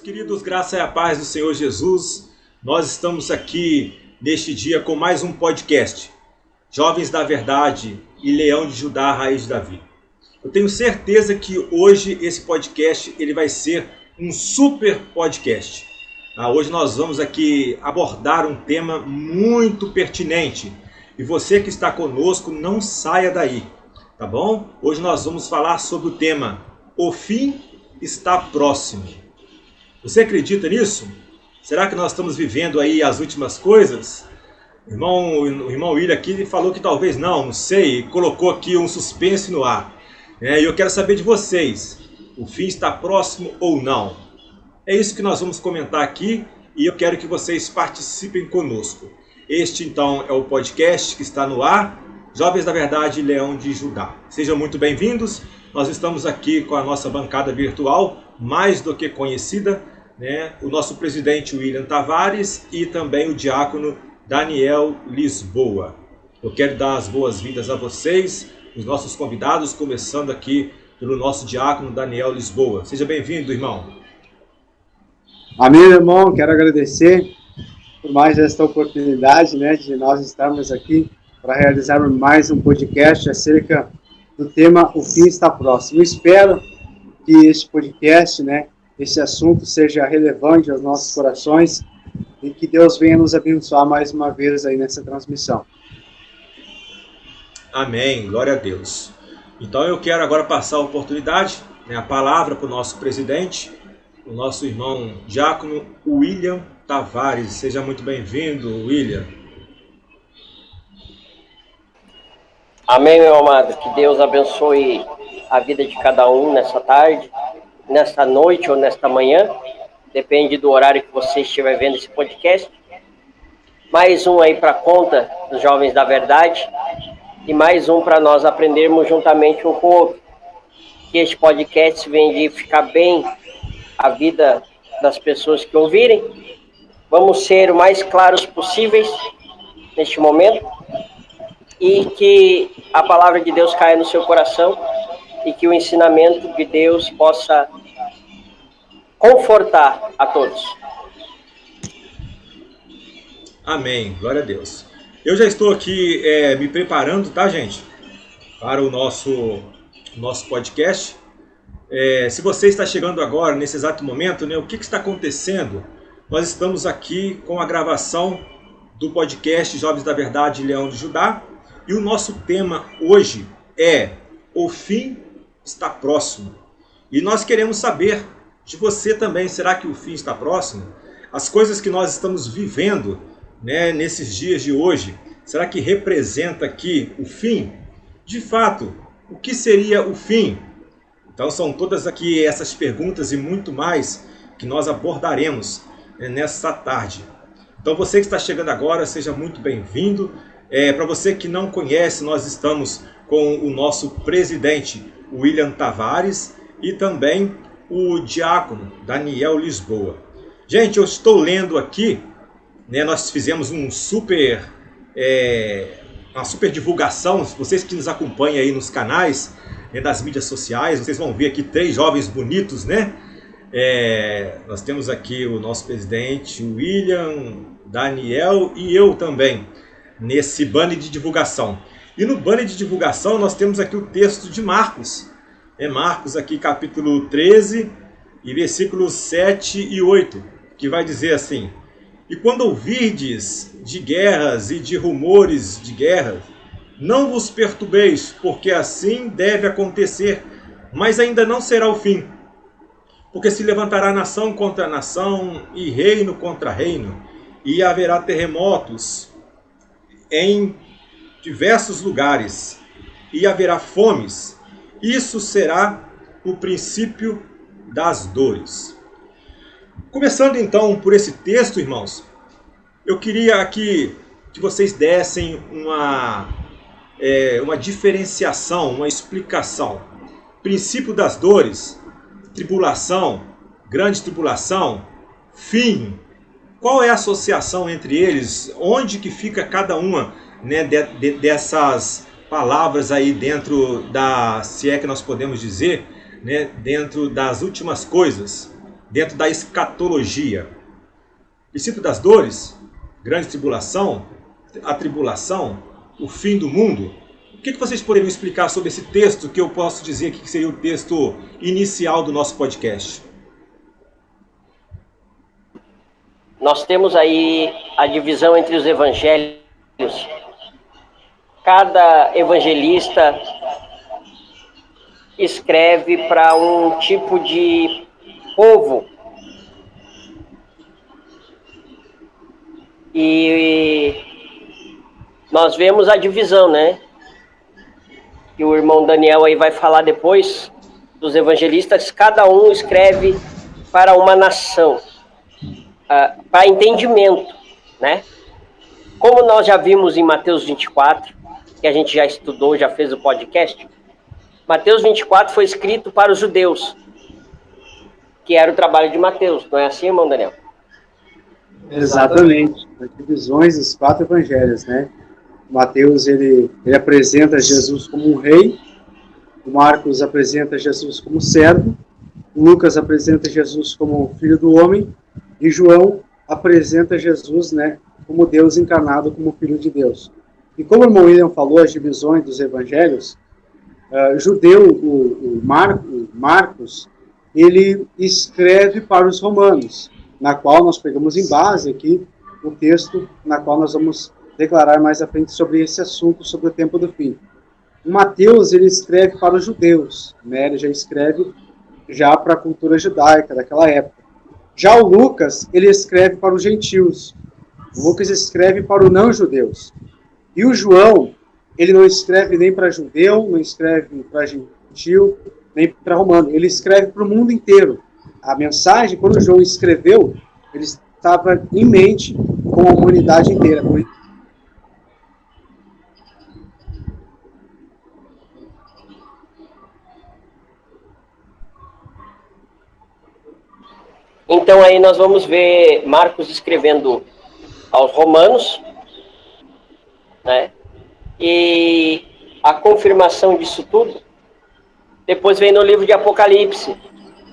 queridos, graça e a paz do Senhor Jesus. Nós estamos aqui neste dia com mais um podcast, Jovens da Verdade e Leão de Judá, Raiz de Davi. Eu tenho certeza que hoje esse podcast ele vai ser um super podcast. Hoje nós vamos aqui abordar um tema muito pertinente e você que está conosco não saia daí, tá bom? Hoje nós vamos falar sobre o tema O Fim está Próximo. Você acredita nisso? Será que nós estamos vivendo aí as últimas coisas? O irmão William aqui falou que talvez não sei, colocou aqui um suspense no ar. E eu quero saber de vocês, o fim está próximo ou não? É isso que nós vamos comentar aqui e eu quero que vocês participem conosco. Este então é o podcast que está no ar, Jovens da Verdade e Leão de Judá. Sejam muito bem-vindos, nós estamos aqui com a nossa bancada virtual, mais do que conhecida, o nosso presidente William Tavares e também o diácono Daniel Lisboa. Eu quero dar as boas-vindas a vocês, os nossos convidados, começando aqui pelo nosso diácono Daniel Lisboa. Seja bem-vindo, irmão. Amém, irmão. Quero agradecer por mais esta oportunidade, de nós estarmos aqui para realizar mais um podcast acerca do tema O Fim está Próximo. Eu espero que este podcast, esse assunto seja relevante aos nossos corações e que Deus venha nos abençoar mais uma vez aí nessa transmissão. Amém, glória a Deus. Então eu quero agora passar a oportunidade, a palavra para o nosso presidente, o nosso irmão diácono William Tavares. Seja muito bem-vindo, William. Amém, meu amado. Que Deus abençoe a vida de cada um nessa tarde, nesta noite ou nesta manhã. Depende do horário que você estiver vendo esse podcast. Mais um aí para a conta dos Jovens da Verdade e mais um para nós aprendermos juntamente um com o outro. Que este podcast venha de ficar bem a vida das pessoas que ouvirem. Vamos ser o mais claros possíveis neste momento e que a palavra de Deus caia no seu coração e que o ensinamento de Deus possa confortar a todos. Amém, glória a Deus. Eu já estou aqui me preparando, tá, gente? Para o nosso podcast. Se você está chegando agora, nesse exato momento, o que está acontecendo? Nós estamos aqui com a gravação do podcast Jovens da Verdade e Leão de Judá. E o nosso tema hoje é O Fim está Próximo. E nós queremos saber de você também, será que o fim está próximo? As coisas que nós estamos vivendo, nesses dias de hoje, será que representa aqui o fim? De fato, o que seria o fim? Então são todas aqui essas perguntas e muito mais que nós abordaremos nessa tarde. Então você que está chegando agora, seja muito bem-vindo. Para você que não conhece, nós estamos com o nosso presidente William Tavares e também o diácono Daniel Lisboa. Gente, eu estou lendo aqui, nós fizemos uma super divulgação. Vocês que nos acompanham aí nos canais, das mídias sociais, vocês vão ver aqui 3 jovens bonitos, nós temos aqui o nosso presidente William, Daniel e eu também, nesse banner de divulgação. E no banner de divulgação nós temos aqui o texto de Marcos. Marcos aqui capítulo 13 e versículos 7 e 8, que vai dizer assim: E quando ouvirdes de guerras e de rumores de guerras, não vos perturbeis, porque assim deve acontecer, mas ainda não será o fim. Porque se levantará nação contra nação e reino contra reino, e haverá terremotos em diversos lugares, e haverá fomes. Isso será o princípio das dores. Começando então por esse texto, irmãos, eu queria aqui que vocês dessem uma diferenciação, uma explicação. Princípio das dores, tribulação, grande tribulação, fim. Qual é a associação entre eles? Onde que fica cada uma dessas palavras aí dentro da, se é que nós podemos dizer, dentro das últimas coisas? dentro da escatologia. Princípio das dores, grande tribulação, a tribulação, o fim do mundo. O que vocês poderiam explicar sobre esse texto que eu posso dizer aqui que seria o texto inicial do nosso podcast? Nós temos aí a divisão entre os evangelhos. Cada evangelista escreve para um tipo de povo. E nós vemos a divisão, né? Que o irmão Daniel aí vai falar depois dos evangelistas. Cada um escreve para uma nação, para entendimento, né? Como nós já vimos em Mateus 24, que a gente já estudou, já fez o podcast, Mateus 24 foi escrito para os judeus, que era o trabalho de Mateus, não é assim, irmão Daniel? Exatamente, as divisões dos 4 evangelhos, né? Mateus, ele apresenta Jesus como um rei, o Marcos apresenta Jesus como servo, o Lucas apresenta Jesus como filho do homem, e João apresenta Jesus, né, como Deus encarnado, como filho de Deus. E como o irmão William falou, as divisões dos evangelhos, judeu, o Marcos, ele escreve para os romanos, na qual nós pegamos em base aqui o texto na qual nós vamos declarar mais à frente sobre esse assunto, sobre o tempo do fim. O Mateus, ele escreve para os judeus, né? Ele já escreve já para a cultura judaica daquela época. Já o Lucas, ele escreve para os gentios. O Lucas escreve para os não-judeus. E o João, ele não escreve nem para judeu, não escreve para gentio, nem para romano. Ele escreve para o mundo inteiro. A mensagem, quando o João escreveu, ele estava em mente com a humanidade inteira. Então aí nós vamos ver Marcos escrevendo aos romanos, né? E a confirmação disso tudo depois vem no livro de Apocalipse,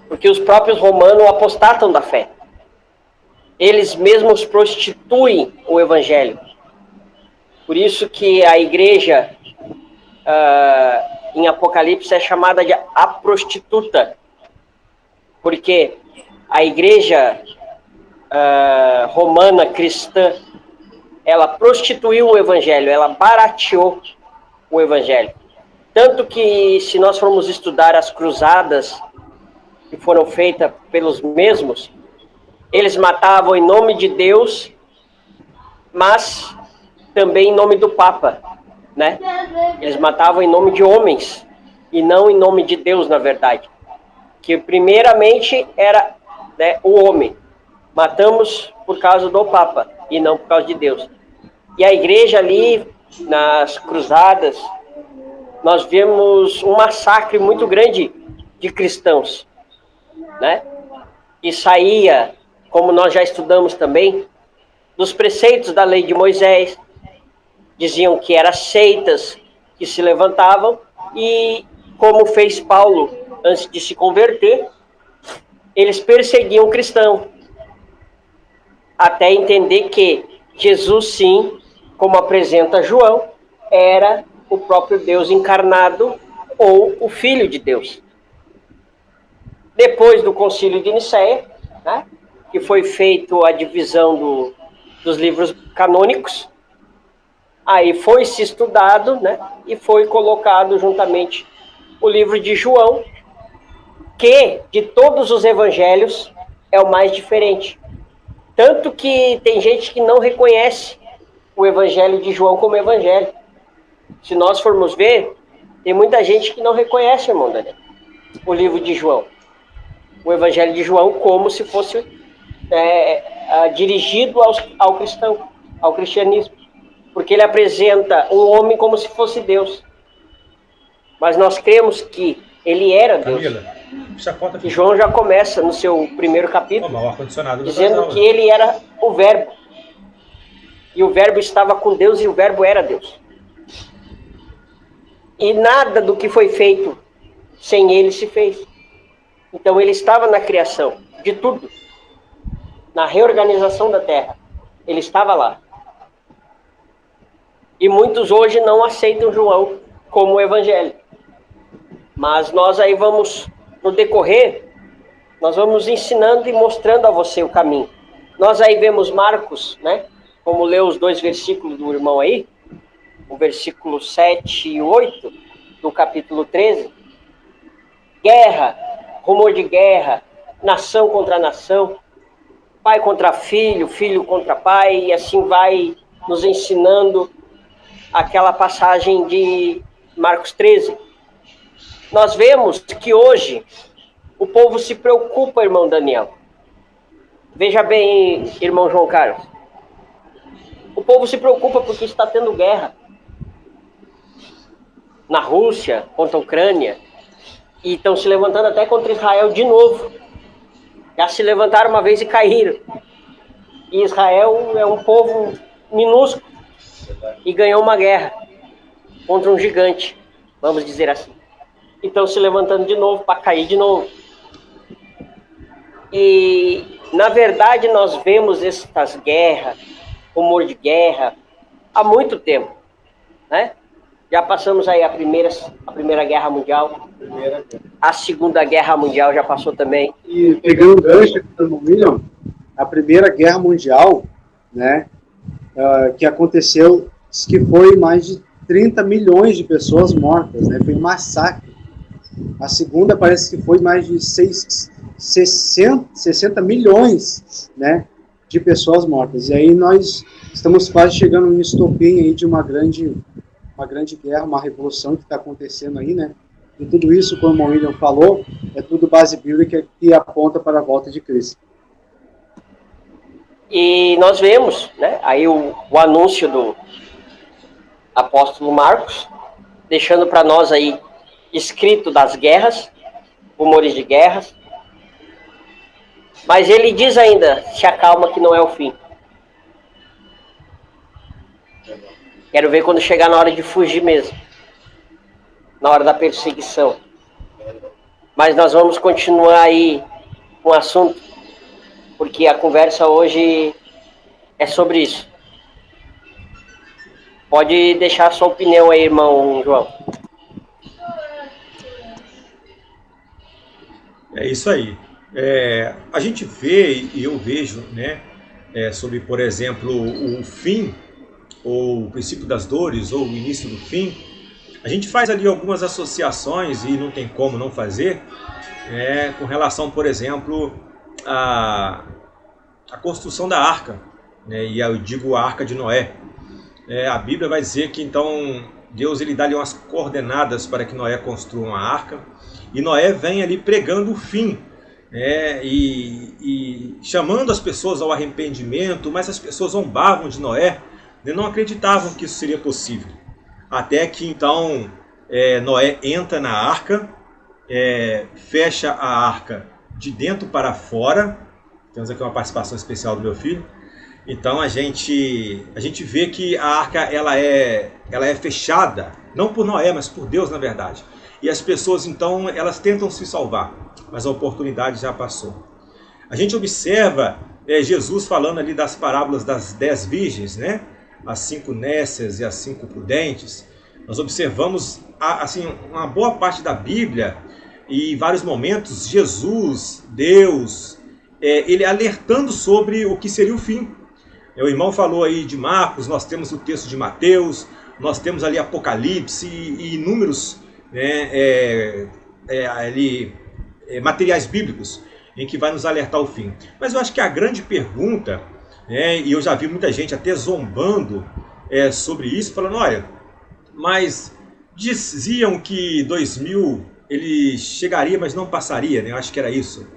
porque os próprios romanos apostatam da fé. Eles mesmos prostituem o evangelho. Por isso que a igreja em Apocalipse é chamada de a prostituta, porque a igreja romana cristã, ela prostituiu o evangelho, ela barateou o evangelho. Tanto que, se nós formos estudar as cruzadas que foram feitas pelos mesmos, eles matavam em nome de Deus, mas também em nome do Papa, né? Eles matavam em nome de homens e não em nome de Deus, na verdade. Que primeiramente era, né, o homem. Matamos por causa do Papa e não por causa de Deus. E a igreja ali, nas cruzadas, nós vemos um massacre muito grande de cristãos, né? E saía, como nós já estudamos também, dos preceitos da lei de Moisés. Diziam que eram seitas que se levantavam e, como fez Paulo antes de se converter, eles perseguiam o cristão, até entender que Jesus, sim, como apresenta João, era o próprio Deus encarnado ou o Filho de Deus. Depois do Concílio de Nicéia, né, que foi feito a divisão dos livros canônicos, aí foi se estudado, né, e foi colocado juntamente o livro de João, que de todos os evangelhos é o mais diferente. Tanto que tem gente que não reconhece o evangelho de João como evangelho. Se nós formos ver, tem muita gente que não reconhece, irmão Daniel, o livro de João. O evangelho de João como se fosse dirigido ao cristão, ao cristianismo. Porque ele apresenta um homem como se fosse Deus. Mas nós cremos que ele era Deus. Camila, e João já começa no seu primeiro capítulo dizendo que ele era o Verbo. E o Verbo estava com Deus e o Verbo era Deus. E nada do que foi feito sem ele se fez. Então ele estava na criação. de tudo. Na reorganização da terra. Ele estava lá. E muitos hoje não aceitam João como o evangelho. Mas nós aí vamos, no decorrer, nós vamos ensinando e mostrando a você o caminho. Nós aí vemos Marcos, né? Como leu os 2 versículos do irmão aí, o versículo 7 e 8 do capítulo 13. Guerra, rumor de guerra, nação contra nação, pai contra filho, filho contra pai, e assim vai nos ensinando aquela passagem de Marcos 13. Nós vemos que hoje o povo se preocupa, irmão Daniel. Veja bem, irmão João Carlos. O povo se preocupa porque está tendo guerra. Na Rússia, contra a Ucrânia. E estão se levantando até contra Israel de novo. Já se levantaram uma vez e caíram. E Israel é um povo minúsculo. E ganhou uma guerra contra um gigante, vamos dizer assim. E estão se levantando de novo para cair de novo. E, na verdade, nós vemos essas guerras, rumor de guerra, há muito tempo, né? Já passamos aí a Primeira Guerra Mundial, a Segunda Guerra Mundial já passou também. E pegando o gancho, William, a Primeira Guerra Mundial, né, que aconteceu, diz que foi mais de 30 milhões de pessoas mortas, né? Foi um massacre. A segunda parece que foi mais de 60 milhões, né, de pessoas mortas. E aí nós estamos quase chegando no estopim aí de uma grande guerra, uma revolução que está acontecendo aí, né? E tudo isso, como o William falou, é tudo base bíblica que aponta para a volta de Cristo. E nós vemos, né, aí o anúncio do apóstolo Marcos, deixando para nós aí escrito das guerras, rumores de guerras. Mas ele diz ainda, se acalma que não é o fim. Quero ver quando chegar na hora de fugir mesmo. Na hora da perseguição. Mas nós vamos continuar aí com o assunto, porque a conversa hoje é sobre isso. Pode deixar a sua opinião aí, irmão João. É isso aí. A gente vê, e eu vejo, né, sobre, por exemplo, o fim, ou o princípio das dores, ou o início do fim. A gente faz ali algumas associações, e não tem como não fazer, com relação, por exemplo, à construção da arca, né, e eu digo a arca de Noé. A Bíblia vai dizer que então Deus ele dá ali umas coordenadas para que Noé construa uma arca, e Noé vem ali pregando o fim, e chamando as pessoas ao arrependimento, mas as pessoas zombavam de Noé, e não acreditavam que isso seria possível. Até que então Noé entra na arca, fecha a arca de dentro para fora. Temos aqui uma participação especial do meu filho. Então a gente vê que a arca ela é fechada, não por Noé, mas por Deus na verdade. E as pessoas então elas tentam se salvar, mas a oportunidade já passou. A gente observa Jesus falando ali das parábolas das 10 virgens, né? As 5 nécias e as 5 prudentes. Nós observamos assim uma boa parte da Bíblia e em vários momentos Jesus, Deus, ele alertando sobre o que seria o fim. O irmão falou aí de Marcos, nós temos o texto de Mateus, nós temos ali Apocalipse e inúmeros materiais bíblicos em que vai nos alertar o fim. Mas eu acho que a grande pergunta, e eu já vi muita gente até zombando sobre isso, falando, olha, mas diziam que 2000 ele chegaria, mas não passaria, né? Eu acho que era isso.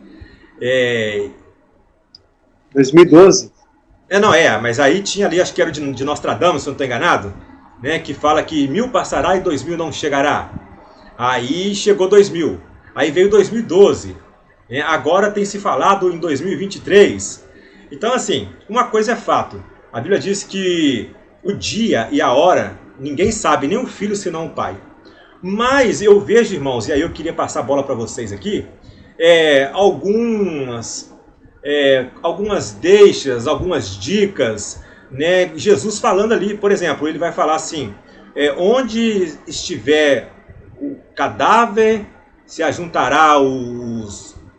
2012? Mas aí tinha ali, acho que era de Nostradamus, se eu não estou enganado, né? Que fala que 1000 passará e 2000 não chegará. Aí chegou 2000, aí veio 2012, agora tem se falado em 2023. Então assim, uma coisa é fato, a Bíblia diz que o dia e a hora, ninguém sabe, nem o filho senão o pai. Mas eu vejo, irmãos, e aí eu queria passar a bola para vocês aqui, algumas algumas deixas, algumas dicas, né? Jesus falando ali, por exemplo, ele vai falar assim, onde estiver o cadáver, se ajuntará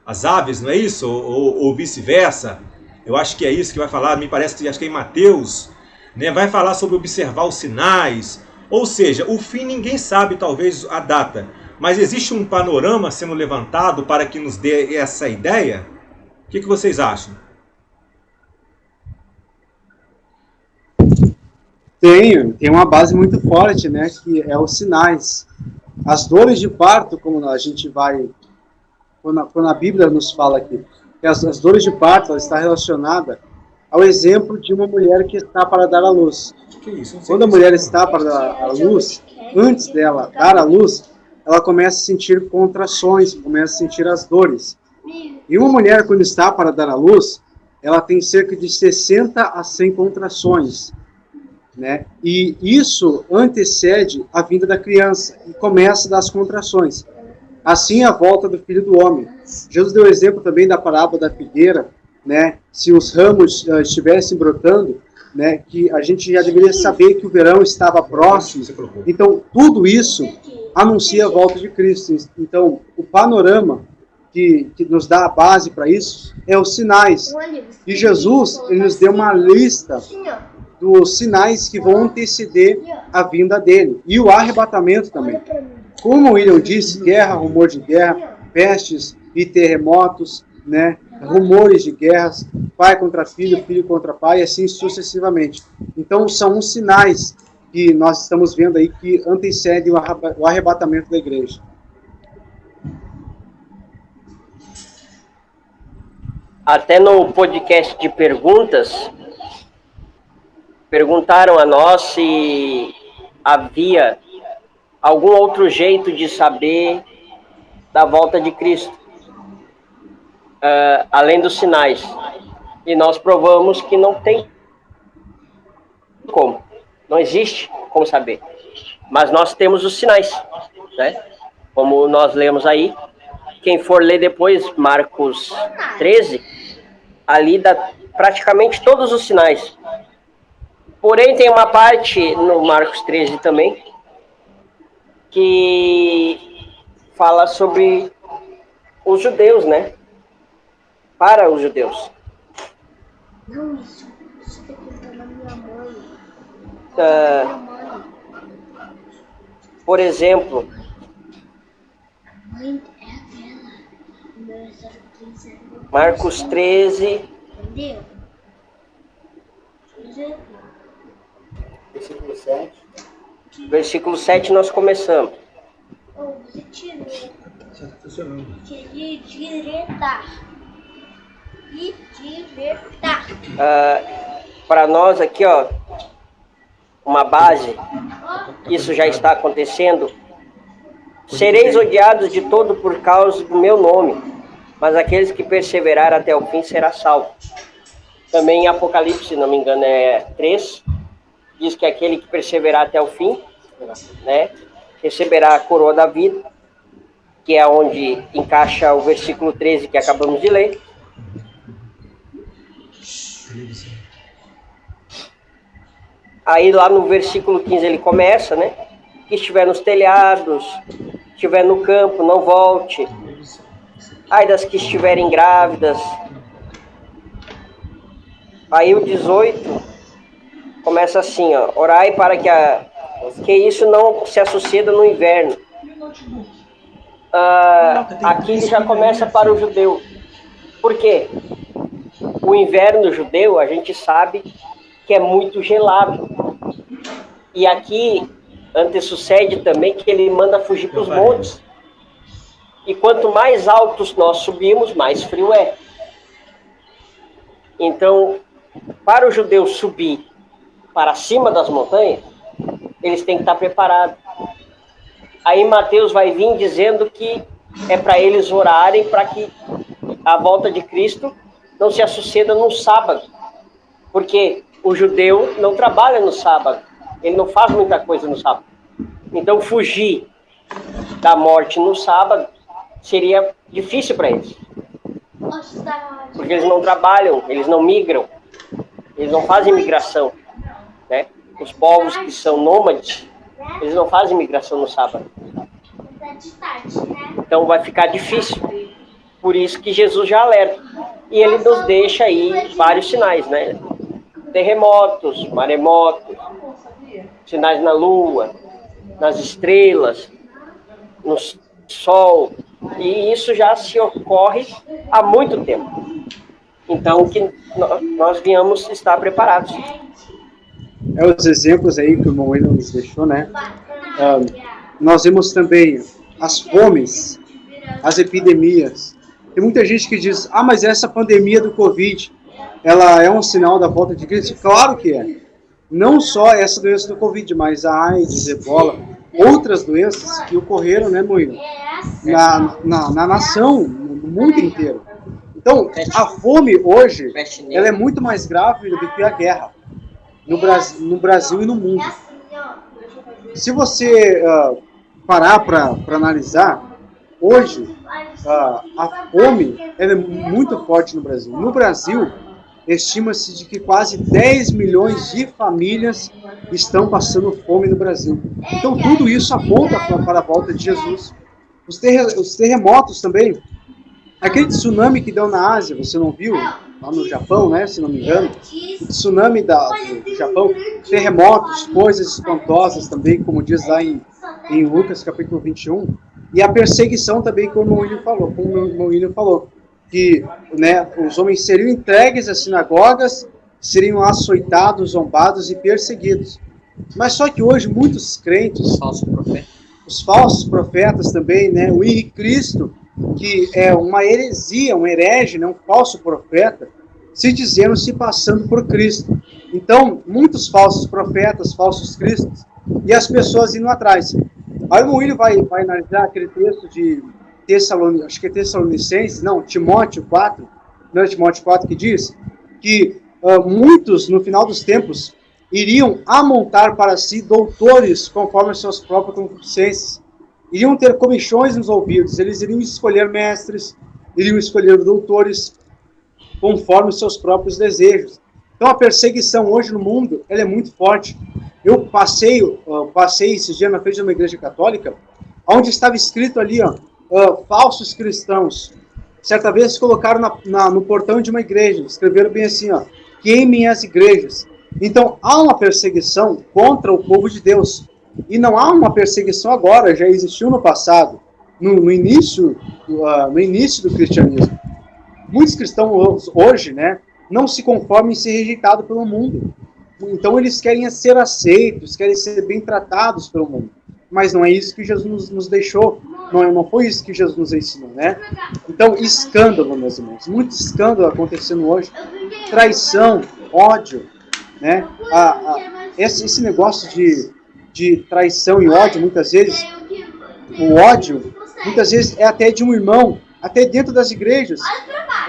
as aves, não é isso? Ou vice-versa. Eu acho que é isso que vai falar, me parece que acho que é em Mateus, né? Vai falar sobre observar os sinais. Ou seja, o fim ninguém sabe talvez a data, mas existe um panorama sendo levantado para que nos dê essa ideia? O que vocês acham? Tem uma base muito forte, né, que é os sinais. As dores de parto, como a gente vai, quando a Bíblia nos fala aqui, que as dores de parto ela está relacionada ao exemplo de uma mulher que está para dar à luz. Quando a mulher está para dar à luz, antes dela dar à luz, ela começa a sentir contrações, começa a sentir as dores. E uma mulher, quando está para dar à luz, ela tem cerca de 60 a 100 contrações, né? E isso antecede a vinda da criança e começa das contrações. Assim a volta do Filho do Homem. Jesus deu exemplo também da parábola da figueira, né? Se os ramos estivessem brotando, né? Que a gente já deveria saber que o verão estava próximo. Então, tudo isso anuncia a volta de Cristo. Então, o panorama que nos dá a base para isso é os sinais. E Jesus, ele nos deu uma lista dos sinais que vão anteceder a vinda dele. E o arrebatamento também. Como o William disse, guerra, rumor de guerra, pestes e terremotos, né? Rumores de guerras, pai contra filho, filho contra pai, e assim sucessivamente. Então, são os sinais que nós estamos vendo aí que antecedem o arrebatamento da igreja. Até no podcast de perguntas, perguntaram a nós se havia algum outro jeito de saber da volta de Cristo, além dos sinais. E nós provamos que não tem como. Não existe como saber. Mas nós temos os sinais, né? Como nós lemos aí. Quem for ler depois, Marcos 13, ali dá praticamente todos os sinais. Porém, tem uma parte no Marcos 13 também, que fala sobre os judeus, né? Para os judeus. Não, isso tá contando a minha mãe. Por exemplo, A mãe é aquela. O meu é 015. Marcos 13, Entendeu? Versículo 7. versículo 7 nós começamos. Oh, você tirou. Já está funcionando. E diretar. Para nós aqui, ó, uma base, isso já está acontecendo. Sereis odiados de todo por causa do meu nome, mas aqueles que perseverarem até o fim será salvo. Também em Apocalipse, se não me engano, é 3, diz que aquele que perseverar até o fim, né, receberá a coroa da vida, que é onde encaixa o versículo 13 que acabamos de ler. Aí lá no versículo 15 ele começa, né? Que estiver nos telhados, estiver no campo, não volte. Ai das que estiverem grávidas. Aí o 18 começa assim, ó. Orai para que isso não se suceda no inverno. Aqui ele já começa para o judeu. Por quê? O inverno judeu, a gente sabe que é muito gelado. E aqui antecede também que ele manda fugir para os montes. E quanto mais altos nós subimos, mais frio é. Então, para o judeu subir para cima das montanhas, eles têm que estar preparados. Aí Mateus vai vir dizendo que é para eles orarem para que a volta de Cristo não se suceda no sábado. Porque o judeu não trabalha no sábado. Ele não faz muita coisa no sábado. Então, fugir da morte no sábado seria difícil para eles. Porque eles não trabalham, eles não migram, eles não fazem migração, né? Os povos que são nômades, eles não fazem migração no sábado. Então vai ficar difícil. Por isso que Jesus já alerta. E ele nos deixa aí vários sinais, né? Terremotos, maremotos, sinais na lua, nas estrelas, no sol. E isso já se ocorre há muito tempo. Então, que nós venhamos estar preparados. Os exemplos aí que o irmão William nos deixou, né? Nós vemos também as fomes, as epidemias. Tem muita gente que diz, mas essa pandemia do Covid, ela é um sinal da volta de Cristo? Claro que é. Não só essa doença do Covid, mas a AIDS, Ebola, outras doenças que ocorreram, né, Moinho? Na nação, no mundo inteiro. Então, a fome hoje, ela é muito mais grave do que a guerra no Brasil e no mundo. Se você parar para analisar, hoje, a fome ela é muito forte no Brasil. No Brasil, estima-se de que quase 10 milhões de famílias estão passando fome no Brasil. Então, tudo isso aponta para a volta de Jesus. Os terremotos também. Aquele tsunami que deu na Ásia, você não viu? Lá no Japão, né? Se não me engano. O tsunami do Japão, terremotos, coisas espantosas também, como diz lá em Lucas capítulo 21. E a perseguição também, como o William falou, que, né, os homens seriam entregues às sinagogas, seriam açoitados, zombados e perseguidos. Mas só que hoje muitos crentes, os falsos profetas também, né, o Henrique Cristo, que é uma heresia, um herege, né, um falso profeta, se passando por Cristo. Então, muitos falsos profetas, falsos cristos, e as pessoas indo atrás. Aí o William vai analisar aquele texto de Tessalonicenses, Timóteo 4, Timóteo 4, que diz que muitos, no final dos tempos, iriam amontar para si doutores conforme as suas próprias concupiscências. Iriam ter comichões nos ouvidos, eles iriam escolher mestres, iriam escolher doutores conforme os seus próprios desejos. Então a perseguição hoje no mundo, ela é muito forte. Eu passei esses dias na frente de uma igreja católica, onde estava escrito ali, falsos cristãos. Certa vez colocaram no portão de uma igreja, escreveram bem assim, queimem as igrejas. Então há uma perseguição contra o povo de Deus. E não há uma perseguição agora, já existiu no passado, no início do cristianismo. Muitos cristãos hoje, né, não se conformam em ser rejeitados pelo mundo. Então eles querem ser aceitos, querem ser bem tratados pelo mundo. Mas não é isso que Jesus nos deixou, não foi isso que Jesus nos ensinou, né? Então, escândalo, meus irmãos, muito escândalo acontecendo hoje, traição, ódio, né? Esse negócio de traição e ódio, muitas vezes, o ódio, muitas vezes é até de um irmão, até dentro das igrejas,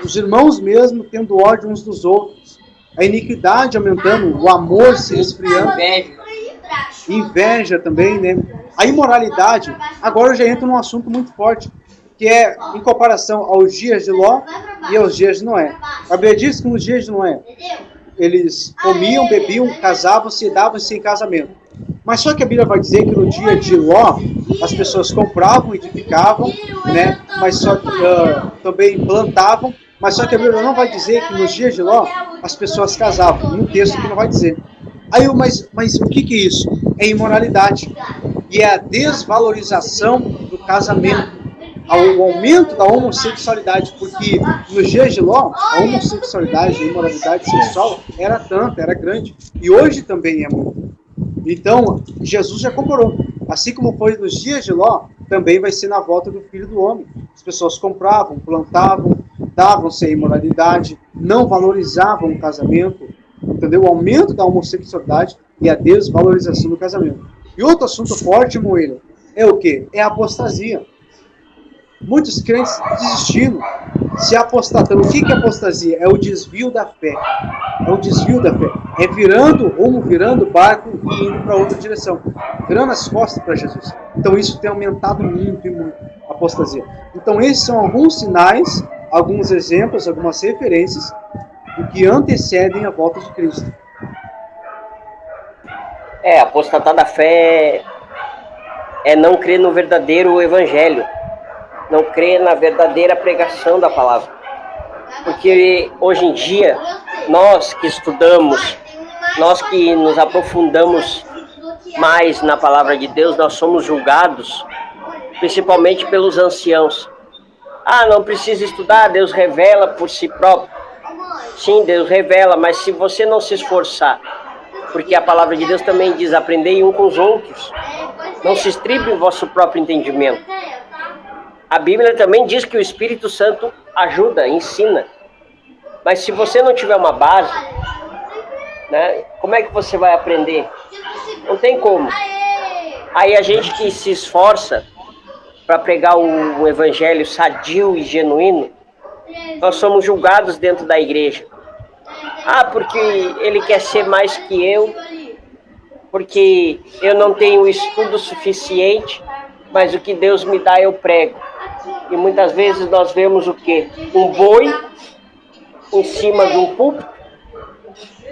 os irmãos mesmo tendo ódio uns dos outros, a iniquidade aumentando, o amor se esfriando, inveja também, né? A imoralidade, agora eu já entro num assunto muito forte, que é em comparação aos dias de Ló e aos dias de Noé. A Bíblia diz que nos dias de Noé, eles comiam, bebiam, casavam-se e davam-se em casamento. Mas só que a Bíblia vai dizer que no dia de Ló, as pessoas compravam, edificavam, né? Mas só que também plantavam, mas só que a Bíblia não vai dizer que nos dias de Ló, as pessoas casavam. Em um texto que não vai dizer. Aí, mas o que é isso? É imoralidade. E é a desvalorização do casamento. O aumento da homossexualidade, porque nos dias de Ló, a homossexualidade, a imoralidade sexual era tanta, era grande. E hoje também é muito. Então, Jesus já comparou. Assim como foi nos dias de Ló, também vai ser na volta do Filho do Homem. As pessoas compravam, plantavam, davam-se a imoralidade, não valorizavam o casamento, entendeu? O aumento da homossexualidade e a desvalorização do casamento. E outro assunto forte, Moeiro, é o quê? É a apostasia. Muitos crentes desistindo, se apostatando. O que é apostasia? É o desvio da fé. É o desvio da fé. É virando o barco e indo para outra direção. Virando as costas para Jesus. Então isso tem aumentado muito e muito a apostasia. Então esses são alguns sinais, alguns exemplos, algumas referências do que antecedem a volta de Cristo. Apostatar da fé é não crer no verdadeiro evangelho, não crer na verdadeira pregação da palavra. Porque hoje em dia, nós que estudamos, nós que nos aprofundamos mais na palavra de Deus, nós somos julgados, principalmente pelos anciãos. Não precisa estudar, Deus revela por si próprio. Sim, Deus revela, mas se você não se esforçar, porque a palavra de Deus também diz, aprendei um com os outros, não se estribe o vosso próprio entendimento. A Bíblia também diz que o Espírito Santo ajuda, ensina. Mas se você não tiver uma base, né, como é que você vai aprender? Não tem como. Aí a gente que se esforça para pregar um evangelho sadio e genuíno, nós somos julgados dentro da igreja. Porque ele quer ser mais que eu, porque eu não tenho estudo suficiente, mas o que Deus me dá eu prego. E muitas vezes nós vemos o quê? Um boi em cima de um púlpito,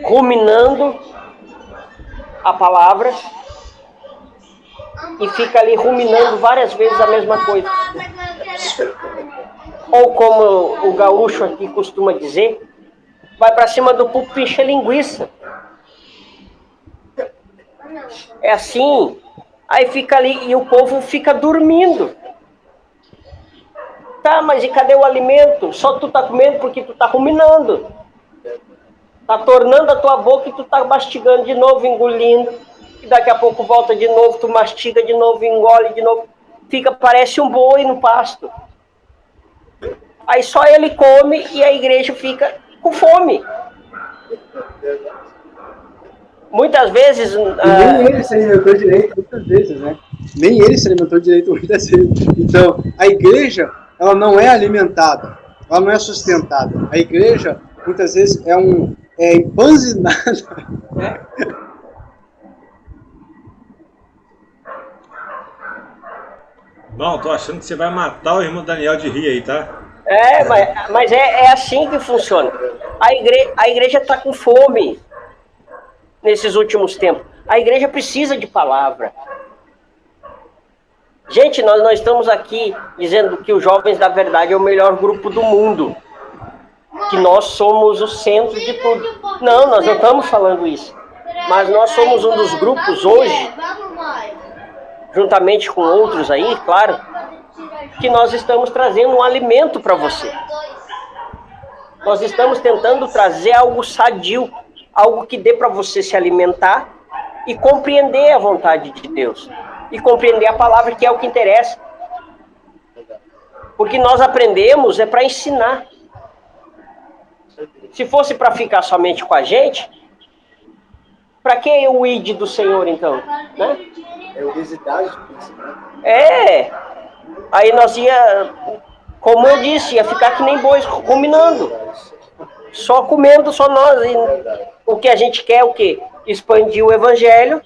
ruminando a palavra, e fica ali ruminando várias vezes a mesma coisa. Ou como o gaúcho aqui costuma dizer, vai para cima do púlpito encher linguiça. É assim. Aí fica ali e o povo fica dormindo. Tá, mas e cadê o alimento? Só tu tá comendo porque tu tá ruminando. Tá tornando a tua boca e tu tá mastigando de novo, engolindo. E daqui a pouco volta de novo, tu mastiga de novo, engole de novo. Parece um boi no pasto. Aí só ele come e a igreja fica com fome. Muitas vezes... Nem ele se alimentou direito muitas vezes, né? Nem ele se alimentou direito muitas vezes. Então, a igreja, ela não é alimentada, ela não é sustentada. A igreja, muitas vezes, é empanzinada. Não, tô achando que você vai matar o irmão Daniel de rir aí, tá? Mas é assim que funciona. A igreja está com fome nesses últimos tempos. A igreja precisa de palavra. Gente, nós não estamos aqui dizendo que os Jovens da Verdade é o melhor grupo do mundo, que nós somos o centro de tudo. Não, nós não estamos falando isso. Mas nós somos um dos grupos hoje, juntamente com outros aí, claro, que nós estamos trazendo um alimento para você. Nós estamos tentando trazer algo sadio, algo que dê para você se alimentar e compreender a vontade de Deus. E compreender a palavra, que é o que interessa. Porque nós aprendemos para ensinar. Se fosse para ficar somente com a gente, para que o id do Senhor, então? Né? É obesidade do pensamento. Aí nós como eu disse, ia ficar que nem bois, ruminando. Só comendo, só nós. E o que a gente quer é o quê? Expandir o evangelho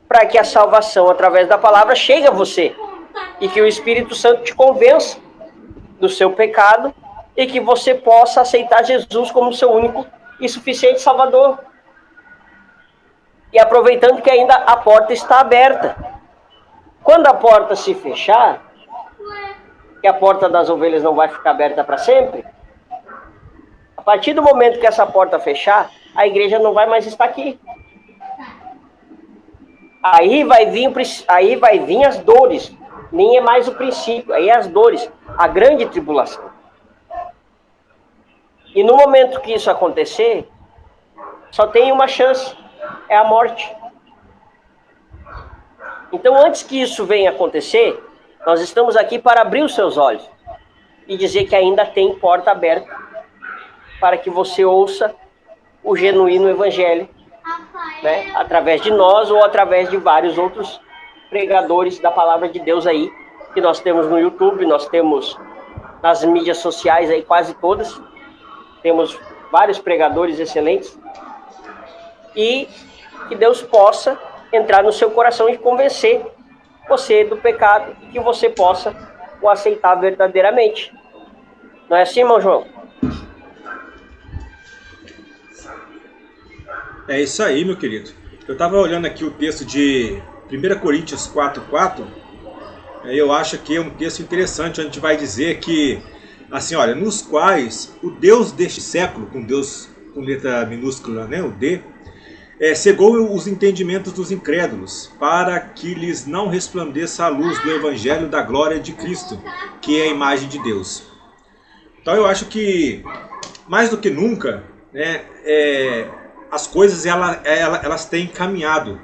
para que a salvação, através da palavra, chegue a você. E que o Espírito Santo te convença do seu pecado e que você possa aceitar Jesus como seu único e suficiente Salvador. E aproveitando que ainda a porta está aberta. Quando a porta se fechar, que a porta das ovelhas não vai ficar aberta para sempre, a partir do momento que essa porta fechar, a igreja não vai mais estar aqui. Aí vai vir as dores. Nem é mais o princípio, aí é as dores, a grande tribulação. E no momento que isso acontecer, só tem uma chance, é a morte. Então, antes que isso venha acontecer, nós estamos aqui para abrir os seus olhos e dizer que ainda tem porta aberta para que você ouça o genuíno evangelho, né? Através de nós ou através de vários outros pregadores da palavra de Deus aí, que nós temos no YouTube, nós temos nas mídias sociais aí quase todas, temos vários pregadores excelentes, e que Deus possa entrar no seu coração e convencer você do pecado, e que você possa o aceitar verdadeiramente. Não é assim, irmão João? É isso aí, meu querido. Eu estava olhando aqui o texto de 1 Coríntios 4:4. Eu acho que é um texto interessante, onde a gente vai dizer que, assim, olha, nos quais o Deus deste século, com Deus com letra minúscula, né, o D, cegou os entendimentos dos incrédulos, para que lhes não resplandeça a luz do evangelho da glória de Cristo, que é a imagem de Deus. Então eu acho que, mais do que nunca, né, as coisas elas têm caminhado,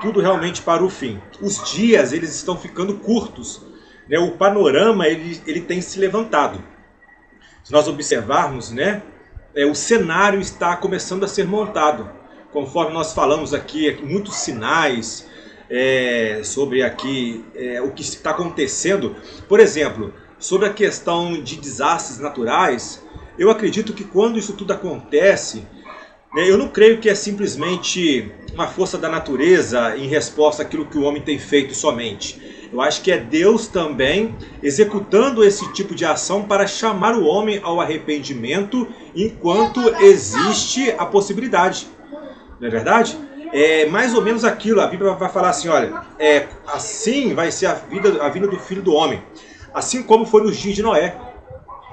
tudo realmente para o fim. Os dias eles estão ficando curtos, né, o panorama ele tem se levantado. Se nós observarmos, né, o cenário está começando a ser montado. Conforme nós falamos aqui muitos sinais sobre aqui, o que está acontecendo. Por exemplo, sobre a questão de desastres naturais, eu acredito que quando isso tudo acontece, né, eu não creio que é simplesmente uma força da natureza em resposta àquilo que o homem tem feito somente. Eu acho que é Deus também executando esse tipo de ação para chamar o homem ao arrependimento enquanto existe a possibilidade. Não é verdade? É mais ou menos aquilo. A Bíblia vai falar assim, olha, assim vai ser a vinda do Filho do Homem. Assim como foi nos dias de Noé.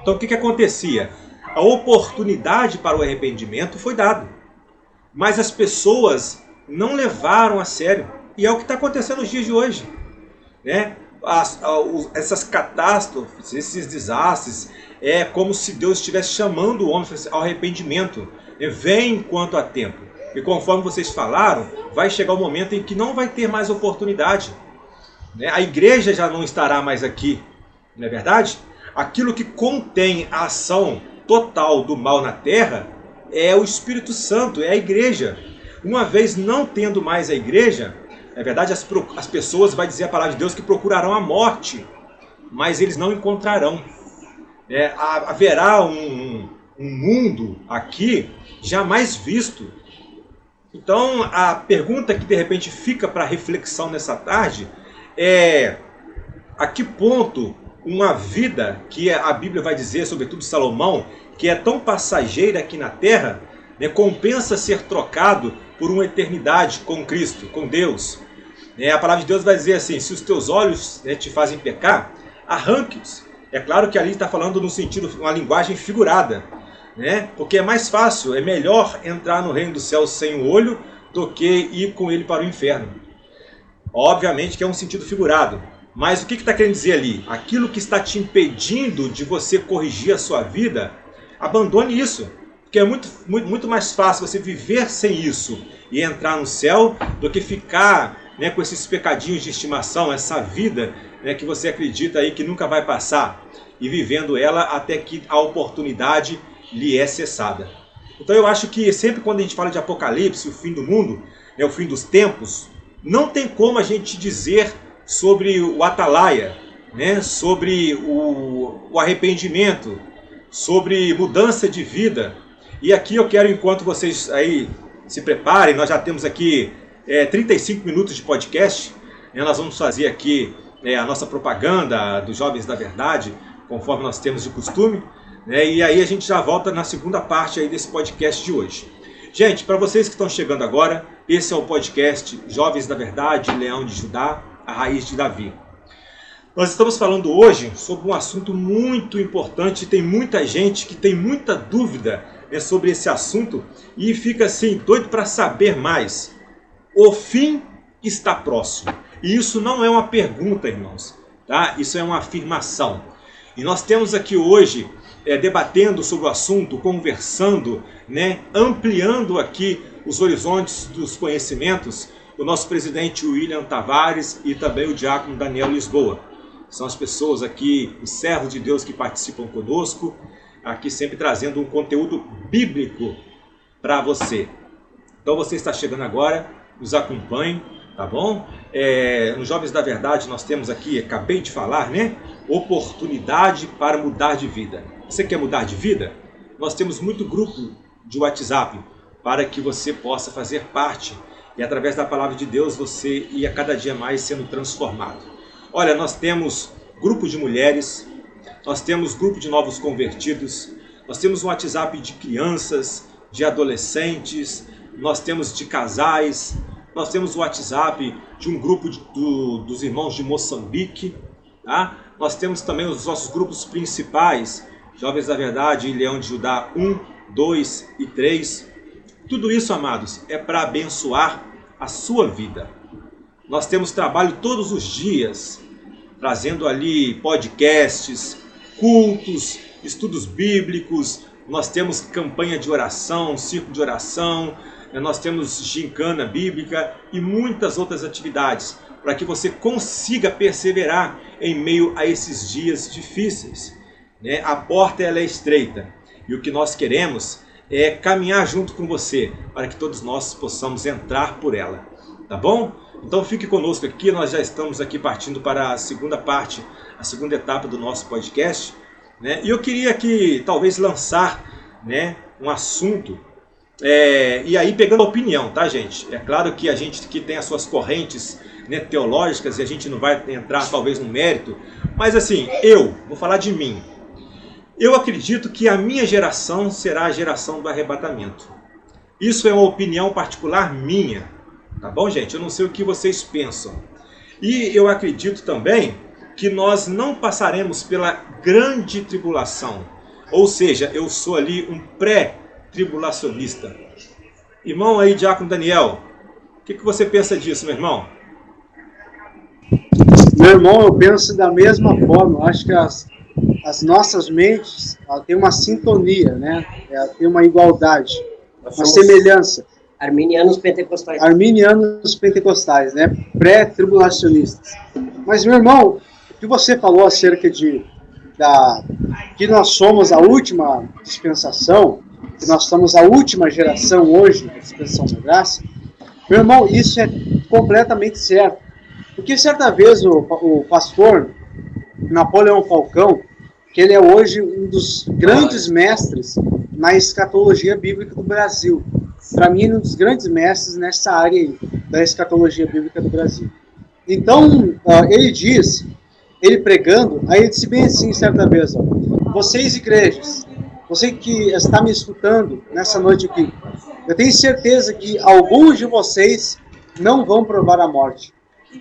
Então o que acontecia? A oportunidade para o arrependimento foi dada. Mas as pessoas não levaram a sério. E é o que está acontecendo nos dias de hoje. Né? Essas catástrofes, esses desastres, é como se Deus estivesse chamando o homem ao arrependimento. Vem enquanto há tempo. E conforme vocês falaram, vai chegar o momento em que não vai ter mais oportunidade. Né? A igreja já não estará mais aqui. Não é verdade? Aquilo que contém a ação total do mal na terra é o Espírito Santo, é a igreja. Uma vez não tendo mais a igreja, é verdade, as pessoas, vai dizer a palavra de Deus, que procurarão a morte, mas eles não encontrarão. Haverá um mundo aqui jamais visto. Então a pergunta que de repente fica para reflexão nessa tarde é: a que ponto uma vida que a Bíblia vai dizer, sobretudo Salomão, que é tão passageira aqui na terra, né, compensa ser trocado por uma eternidade com Cristo, com Deus? A palavra de Deus vai dizer assim: se os teus olhos, né, te fazem pecar, arranque-os. É claro que ali está falando no sentido, uma linguagem figurada, né? Porque é mais fácil, é melhor entrar no reino dos céus sem o olho do que ir com ele para o inferno. Obviamente que é um sentido figurado. Mas o que está querendo dizer ali? Aquilo que está te impedindo de você corrigir a sua vida, abandone isso. Porque é muito mais fácil você viver sem isso e entrar no céu do que ficar, né, com esses pecadinhos de estimação, essa vida, né, que você acredita aí que nunca vai passar, e vivendo ela até que a oportunidade lhe é cessada. Então eu acho que sempre quando a gente fala de Apocalipse, o fim do mundo, né, o fim dos tempos, não tem como a gente dizer sobre o atalaia, né, sobre o arrependimento, sobre mudança de vida. E aqui eu quero, enquanto vocês aí se preparem, nós já temos aqui 35 minutos de podcast, né, nós vamos fazer aqui a nossa propaganda dos Jovens da Verdade, conforme nós temos de costume, né, e aí a gente já volta na segunda parte aí desse podcast de hoje. Gente, para vocês que estão chegando agora, esse é o podcast Jovens da Verdade, Leão de Judá, a raiz de Davi. Nós estamos falando hoje sobre um assunto muito importante. Tem muita gente que tem muita dúvida, né, sobre esse assunto e fica assim doido para saber mais. O fim está próximo. E isso não é uma pergunta, irmãos, tá? Isso é uma afirmação. E nós temos aqui hoje, debatendo sobre o assunto, conversando, né, ampliando aqui os horizontes dos conhecimentos, o nosso presidente William Tavares e também o diácono Daniel Lisboa. São as pessoas aqui, os servos de Deus que participam conosco, aqui sempre trazendo um conteúdo bíblico para você. Então você está chegando agora, nos acompanhe, tá bom? Nos Jovens da Verdade nós temos aqui, acabei de falar, né? Oportunidade para mudar de vida. Você quer mudar de vida? Nós temos muito grupo de WhatsApp para que você possa fazer parte. E através da palavra de Deus você ia cada dia mais sendo transformado. Olha, nós temos grupo de mulheres, nós temos grupo de novos convertidos, nós temos um WhatsApp de crianças, de adolescentes, nós temos de casais, nós temos o WhatsApp de um grupo dos irmãos de Moçambique, tá? Nós temos também os nossos grupos principais, Jovens da Verdade e Leão de Judá 1, 2 e 3. Tudo isso, amados, é para abençoar a sua vida. Nós temos trabalho todos os dias, trazendo ali podcasts, cultos, estudos bíblicos, nós temos campanha de oração, círculo de oração, nós temos gincana bíblica e muitas outras atividades, para que você consiga perseverar em meio a esses dias difíceis. A porta ela é estreita e o que nós queremos é caminhar junto com você, para que todos nós possamos entrar por ela, tá bom? Então fique conosco aqui, nós já estamos aqui partindo para a segunda parte, a segunda etapa do nosso podcast, e eu queria aqui talvez lançar um assunto, e aí pegando a opinião, tá, gente? É claro que a gente que tem as suas correntes teológicas e a gente não vai entrar talvez no mérito, mas assim, eu vou falar de mim. Eu acredito que a minha geração será a geração do arrebatamento. Isso é uma opinião particular minha, tá bom, gente? Eu não sei o que vocês pensam. E eu acredito também que nós não passaremos pela grande tribulação. Ou seja, eu sou ali um pré-tribulacionista. Irmão aí, Diácono Daniel, o que você pensa disso, meu irmão? Meu irmão, eu penso da mesma forma. Eu acho que as nossas mentes têm uma sintonia, tem uma igualdade, uma semelhança. Arminianos pentecostais. Arminianos pentecostais, pré-tribulacionistas. Mas, meu irmão, o que você falou acerca que nós somos a última dispensação, que nós somos a última geração hoje da dispensação da graça, meu irmão, isso é completamente certo. Porque certa vez o pastor Napoleão Falcão, que ele é hoje um dos grandes mestres na escatologia bíblica do Brasil. Para mim, um dos grandes mestres nessa área aí, da escatologia bíblica do Brasil. Então, ele pregando, aí ele disse bem assim, certa vez, vocês igrejas, você que está me escutando nessa noite aqui, eu tenho certeza que alguns de vocês não vão provar a morte.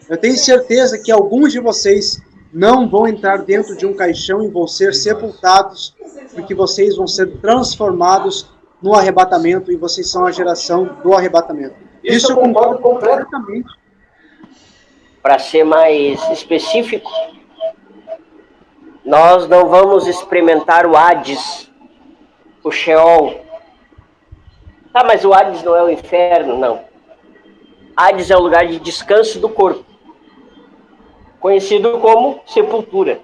Eu tenho certeza que alguns de vocês não vão entrar dentro de um caixão e vão ser sepultados, porque vocês vão ser transformados no arrebatamento e vocês são a geração do arrebatamento. Isso eu concordo completamente. Para ser mais específico, nós não vamos experimentar o Hades, o Sheol. Tá, mas o Hades não é o inferno, não. Hades é o lugar de descanso do corpo, conhecido como sepultura.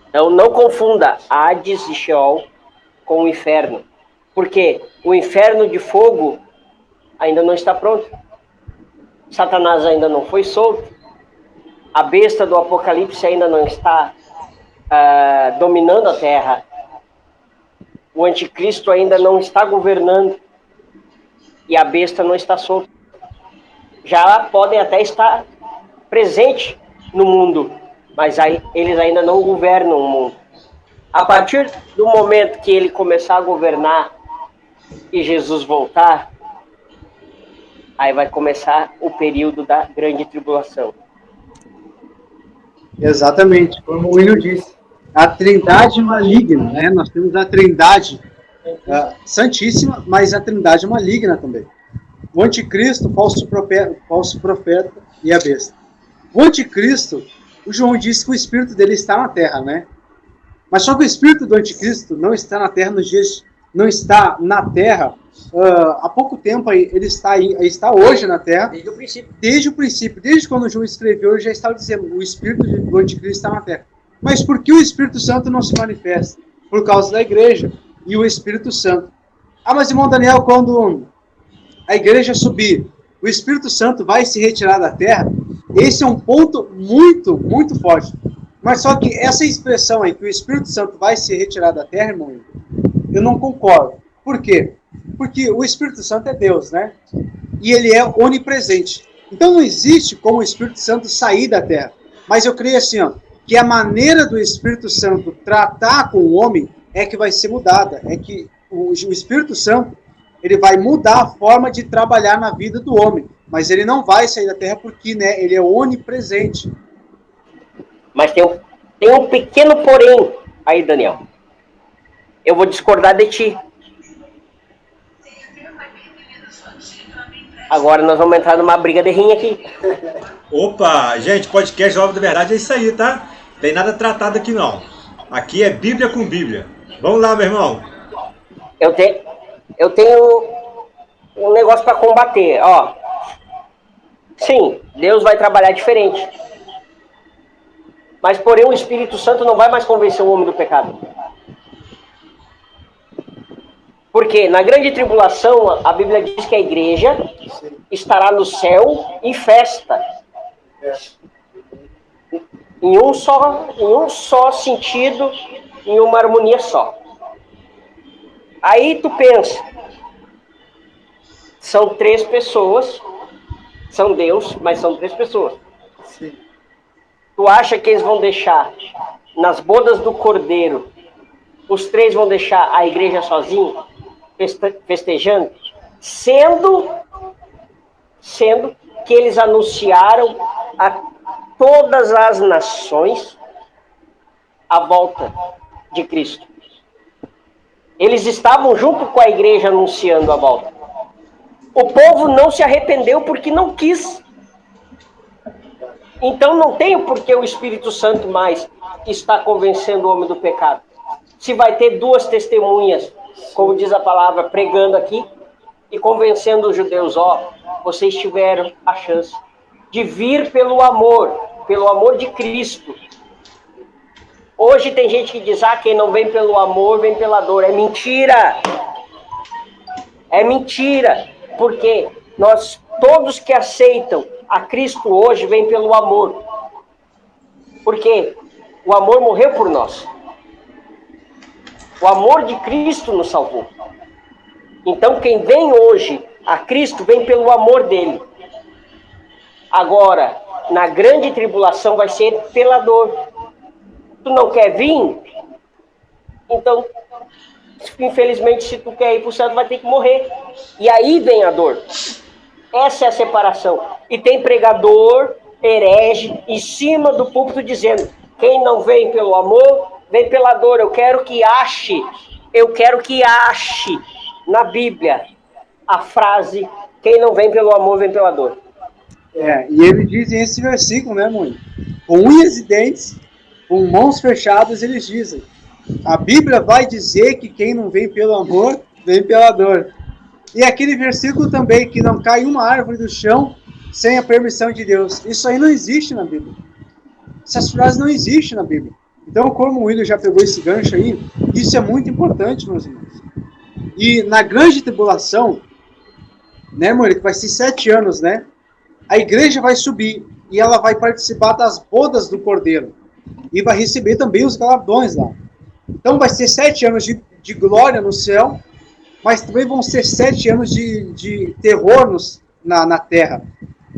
Então não confunda Hades e Sheol com o inferno, porque o inferno de fogo ainda não está pronto. Satanás ainda não foi solto, a besta do Apocalipse ainda não está dominando a terra, o anticristo ainda não está governando e a besta não está solta. Já podem até estar presentes no mundo, mas eles ainda não governam o mundo. A partir do momento que ele começar a governar e Jesus voltar, aí vai começar o período da grande tribulação. Exatamente, como o William disse. A trindade maligna, Nós temos a trindade santíssima, mas a trindade maligna também. O anticristo, falso profeta e a besta. O anticristo, o João disse que o espírito dele está na terra, Mas só que o espírito do anticristo não está na terra nos dias, não está na terra há pouco tempo, ele está hoje na terra. Desde o princípio, desde quando João escreveu, ele já estava dizendo, o espírito do anticristo está na terra. Mas por que o Espírito Santo não se manifesta? Por causa da igreja e o Espírito Santo. Mas irmão Daniel, quando a igreja subir, o Espírito Santo vai se retirar da terra? Esse é um ponto muito, muito forte. Mas só que essa expressão aí, que o Espírito Santo vai se retirar da terra, irmão, eu não concordo. Por quê? Porque o Espírito Santo é Deus, E ele é onipresente. Então não existe como o Espírito Santo sair da terra. Mas eu creio assim, que a maneira do Espírito Santo tratar com o homem é que vai ser mudada. É que o Espírito Santo, ele vai mudar a forma de trabalhar na vida do homem. Mas ele não vai sair da terra porque, né, ele é onipresente. Mas tem um pequeno porém aí, Daniel. Eu vou discordar de ti. Agora nós vamos entrar numa briga de rinha aqui. Opa, gente, podcast Jovem da Verdade é isso aí, tá? Tem nada tratado aqui não. Aqui é Bíblia com Bíblia. Vamos lá, meu irmão. Eu tenho um negócio para combater, ó. Sim, Deus vai trabalhar diferente. Mas, porém, o Espírito Santo não vai mais convencer o homem do pecado. Porque na grande tribulação, a Bíblia diz que a igreja estará no céu em festa. Em um só sentido, em uma harmonia só. Aí tu pensa, são 3 pessoas, são Deus, mas são 3 pessoas. Sim. Tu acha que eles vão deixar nas bodas do Cordeiro, os 3 vão deixar a igreja sozinha, festejando, sendo que eles anunciaram a todas as nações a volta de Cristo. Eles estavam junto com a igreja anunciando a volta. O povo não se arrependeu porque não quis. Então não tem por que o Espírito Santo mais está convencendo o homem do pecado. Se vai ter 2 testemunhas, como diz a palavra, pregando aqui e convencendo os judeus, ó, vocês tiveram a chance de vir pelo amor de Cristo. Hoje tem gente que diz, quem não vem pelo amor, vem pela dor. É mentira! É mentira! Porque nós, todos que aceitam a Cristo hoje, vêm pelo amor. Porque o amor morreu por nós. O amor de Cristo nos salvou. Então, quem vem hoje a Cristo, vem pelo amor dele. Agora, na grande tribulação, vai ser pela dor. Tu não quer vir? Então, infelizmente, se tu quer ir para o céu, tu vai ter que morrer. E aí vem a dor. Essa é a separação. E tem pregador, herege, em cima do púlpito dizendo, quem não vem pelo amor, vem pela dor. Eu quero que ache na Bíblia a frase, quem não vem pelo amor, vem pela dor. E ele diz esse versículo, né, mãe? Com unhas e dentes, com mãos fechadas, eles dizem. A Bíblia vai dizer que quem não vem pelo amor, vem pela dor. E aquele versículo também, que não cai uma árvore do chão sem a permissão de Deus. Isso aí não existe na Bíblia. Essas frases não existem na Bíblia. Então, como o William já pegou esse gancho aí, isso é muito importante, meus irmãos. E na grande tribulação, né, mãe, que vai ser 7 anos, né? A igreja vai subir e ela vai participar das bodas do Cordeiro. E vai receber também os galardões lá. Então vai ser 7 anos de glória no céu, mas também vão ser 7 anos de terror na terra.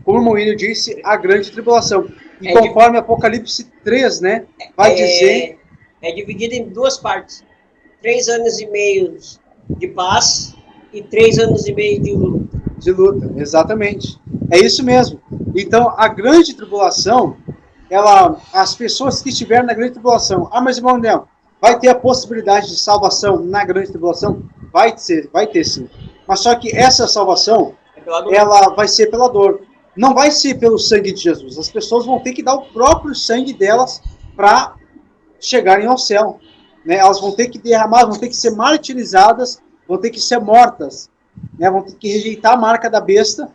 Como o Moinho disse, a grande tribulação. E conforme Apocalipse 3, né, vai dizer... É dividido em 2 partes. 3 anos e meio de paz e 3 anos e meio de luta. De luta, exatamente. É isso mesmo. Então, a grande tribulação, as pessoas que estiverem na grande tribulação, mas irmão Leão, vai ter a possibilidade de salvação na grande tribulação? Vai ter sim. Mas só que essa salvação, ela vai ser pela dor. Não vai ser pelo sangue de Jesus. As pessoas vão ter que dar o próprio sangue delas para chegarem ao céu. Né? Elas vão ter que derramar, vão ter que ser martirizadas, vão ter que ser mortas. Né? Vão ter que rejeitar a marca da besta,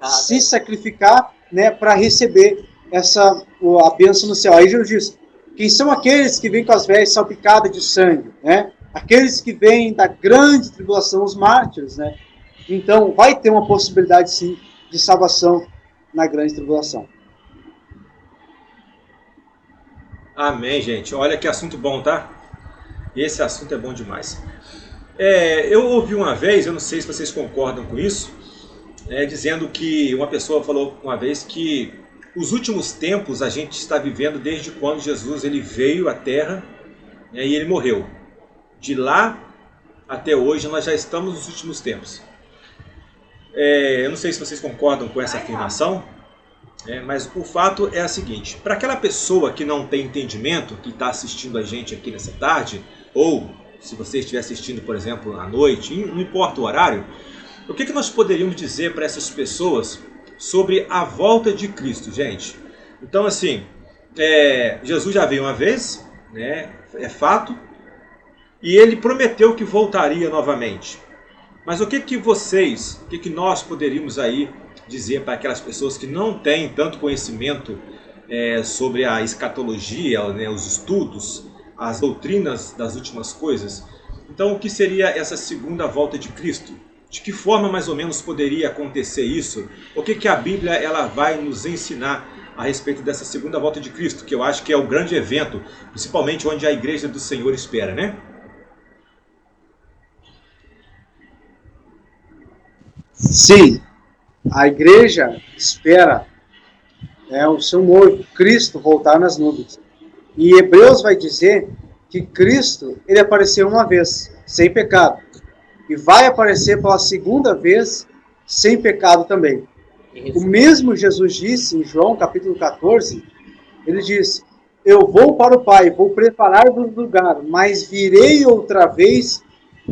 se sacrificar, né, para receber a bênção no céu. Aí Jesus diz, quem são aqueles que vêm com as vestes salpicadas de sangue? Né? Aqueles que vêm da grande tribulação, os mártires. Né? Então, vai ter uma possibilidade, sim, de salvação na grande tribulação. Amém, gente. Olha que assunto bom, tá? Esse assunto é bom demais. Eu ouvi uma vez, eu não sei se vocês concordam com isso, dizendo que uma pessoa falou uma vez que os últimos tempos a gente está vivendo desde quando Jesus ele veio à Terra, né, e ele morreu. De lá até hoje nós já estamos nos últimos tempos. Eu não sei se vocês concordam com essa afirmação, mas o fato é o seguinte: para aquela pessoa que não tem entendimento, que está assistindo a gente aqui nessa tarde, ou se você estiver assistindo, por exemplo, à noite, não importa o horário, o que nós poderíamos dizer para essas pessoas sobre a volta de Cristo, gente? Então, assim, Jesus já veio uma vez, né, é fato, e ele prometeu que voltaria novamente. Mas o que nós poderíamos aí dizer para aquelas pessoas que não têm tanto conhecimento sobre a escatologia, né, os estudos, as doutrinas das últimas coisas? Então, o que seria essa segunda volta de Cristo? De que forma mais ou menos poderia acontecer isso? O que a Bíblia ela vai nos ensinar a respeito dessa segunda volta de Cristo, que eu acho que é o grande evento, principalmente onde a Igreja do Senhor espera, né? Sim, a igreja espera o seu noivo, Cristo, voltar nas nuvens. E Hebreus vai dizer que Cristo ele apareceu uma vez, sem pecado. E vai aparecer pela segunda vez, sem pecado também. O mesmo Jesus disse em João capítulo 14, ele diz: eu vou para o Pai, vou preparar-vos lugar, mas virei outra vez